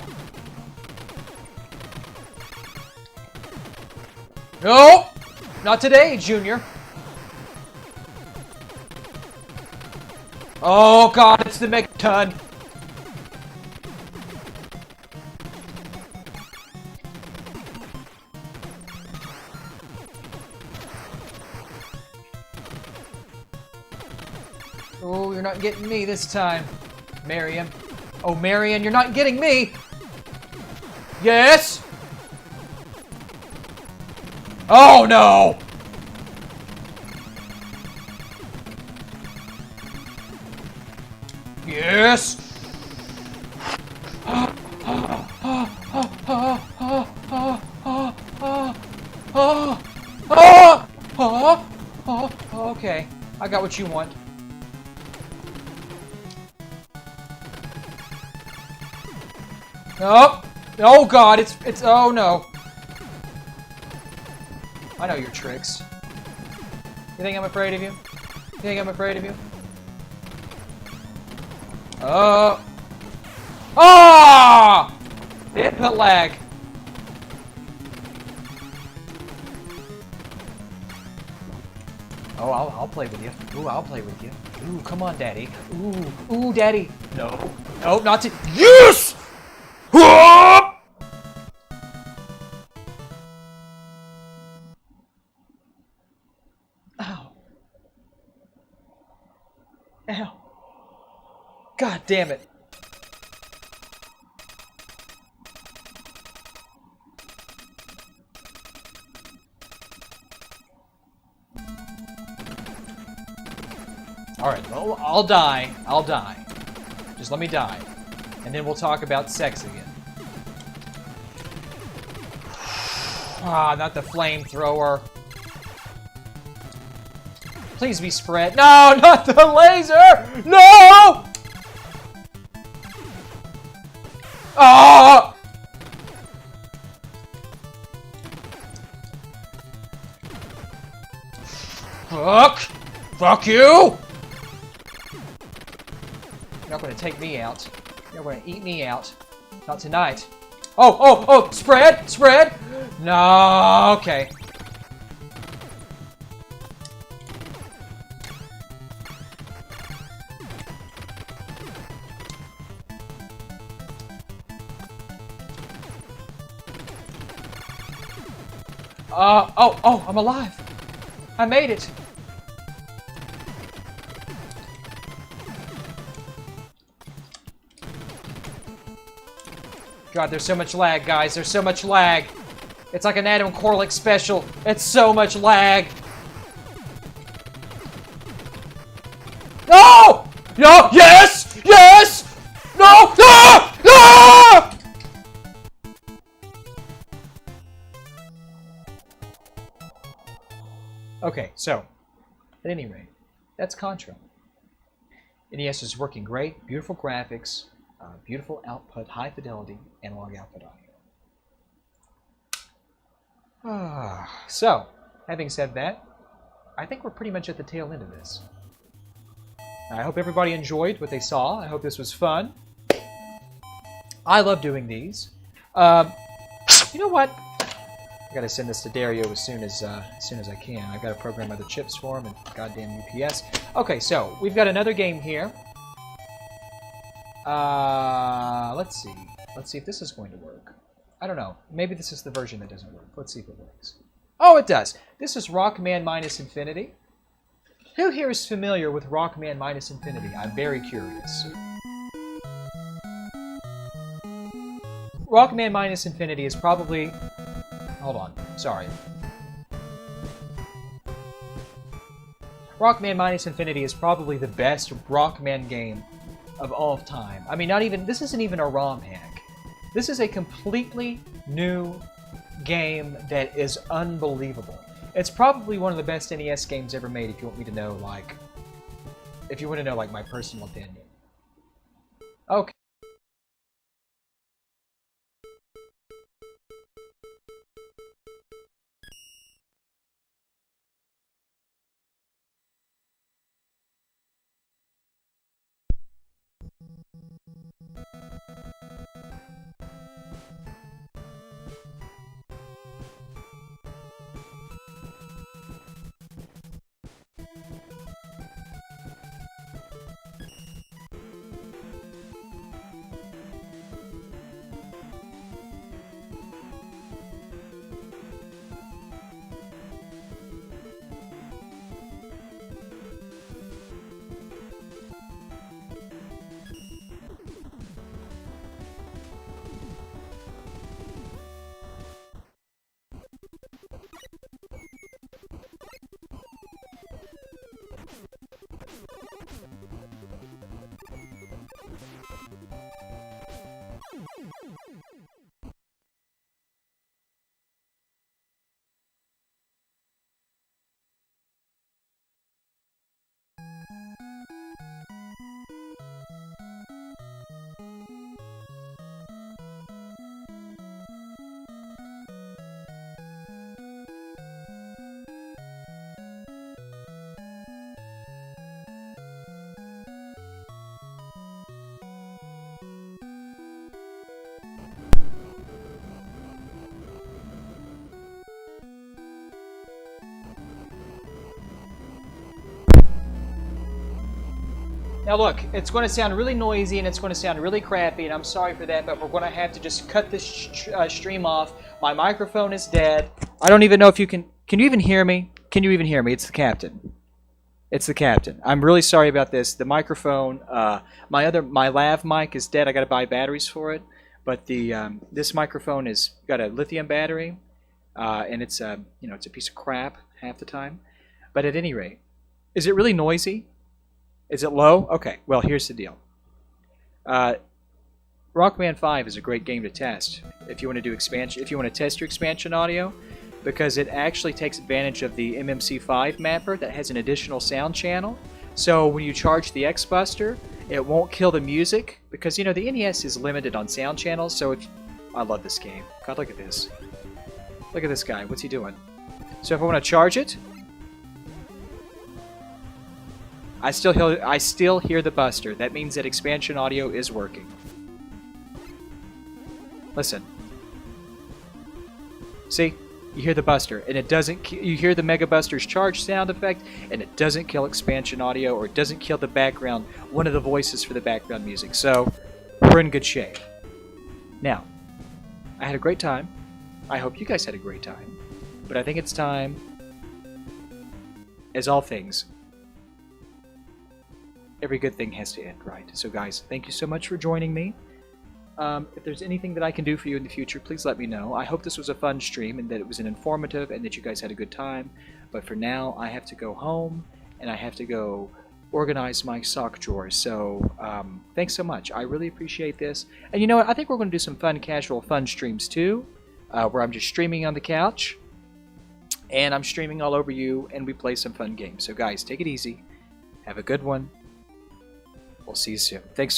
No! Not today, Junior. Oh God, it's the Megaton. Oh, you're not getting me this time, Marion. Oh, Marion, you're not getting me. Yes. Oh no. Yes! Okay, I got what you want. Oh! Oh God, it's oh no. I know your tricks. You think I'm afraid of you? You think I'm afraid of you? Ah! Input lag. Oh, I'll play with you. Ooh, I'll play with you. Ooh, come on, Daddy. Ooh, Daddy. No, no, not to. Yes! Ah! Ow. Ow. God damn it. Alright, well, I'll die. I'll die. Just let me die. And then we'll talk about sex again. Ah, not the flamethrower. Please be spread. No, not the laser! No! Ah! Fuck! Fuck you! You're not gonna take me out. You're gonna eat me out. Not tonight. Oh! Spread! Spread! No, okay. Oh, I'm alive. I made it. God, there's so much lag, guys. There's so much lag. It's like an Adam Corlick special. It's so much lag. No! No! Yes! Yes! No! No! No! Okay, so, at any rate, that's Contra. NES is working great, beautiful graphics, beautiful output, high fidelity, analog output audio. So, having said that, I think we're pretty much at the tail end of this. I hope everybody enjoyed what they saw. I hope this was fun. I love doing these. You know what? I gotta send this to Dario as soon as I can. I gotta program other chips for him and goddamn UPS. Okay, so we've got another game here. Let's see. Let's see if this is going to work. I don't know. Maybe this is the version that doesn't work. Let's see if it works. Oh, it does. This is Rockman Minus Infinity. Who here is familiar with Rockman Minus Infinity? I'm very curious. Rockman Minus Infinity is probably... Hold on, sorry. Rockman Minus Infinity is probably the best Rockman game of all time. I mean, this isn't even a ROM hack. This is a completely new game that is unbelievable. It's probably one of the best NES games ever made, if you want me to know, like... If you want to know, like, my personal opinion. Okay. Now look, it's going to sound really noisy and it's going to sound really crappy, and I'm sorry for that, but we're going to have to just cut this stream off. My microphone is dead. I don't even know if you can... Can you even hear me? Can you even hear me? It's the captain. It's the captain. I'm really sorry about this. The microphone, my lav mic is dead. I got to buy batteries for it, but this microphone has got a lithium battery, and it's it's a piece of crap half the time. But at any rate, is it really noisy? Is it low? Okay, well, here's the deal. Rockman 5 is a great game to test if you want to do expansion, if you want to test your expansion audio, because it actually takes advantage of the MMC5 mapper that has an additional sound channel. So when you charge the X-Buster, it won't kill the music, because the NES is limited on sound channels. So I love this game. God, look at this. Look at this guy. What's he doing? So if I want to charge it, I still hear the buster. That means that expansion audio is working. Listen. See? You hear the buster, and it doesn't... You hear the Mega Buster's charge sound effect, and it doesn't kill expansion audio, or it doesn't kill the background, one of the voices for the background music. So, we're in good shape. Now, I had a great time. I hope you guys had a great time. But I think it's time, as all things, every good thing has to end, right? So guys, thank you so much for joining me. If there's anything that I can do for you in the future, please let me know. I hope this was a fun stream and that it was an informative and that you guys had a good time. But for now, I have to go home and I have to go organize my sock drawers. So thanks so much. I really appreciate this. And you know what? I think we're going to do some fun, casual, fun streams too, where I'm just streaming on the couch and I'm streaming all over you and we play some fun games. So guys, take it easy. Have a good one. We'll see you soon. Thanks so much.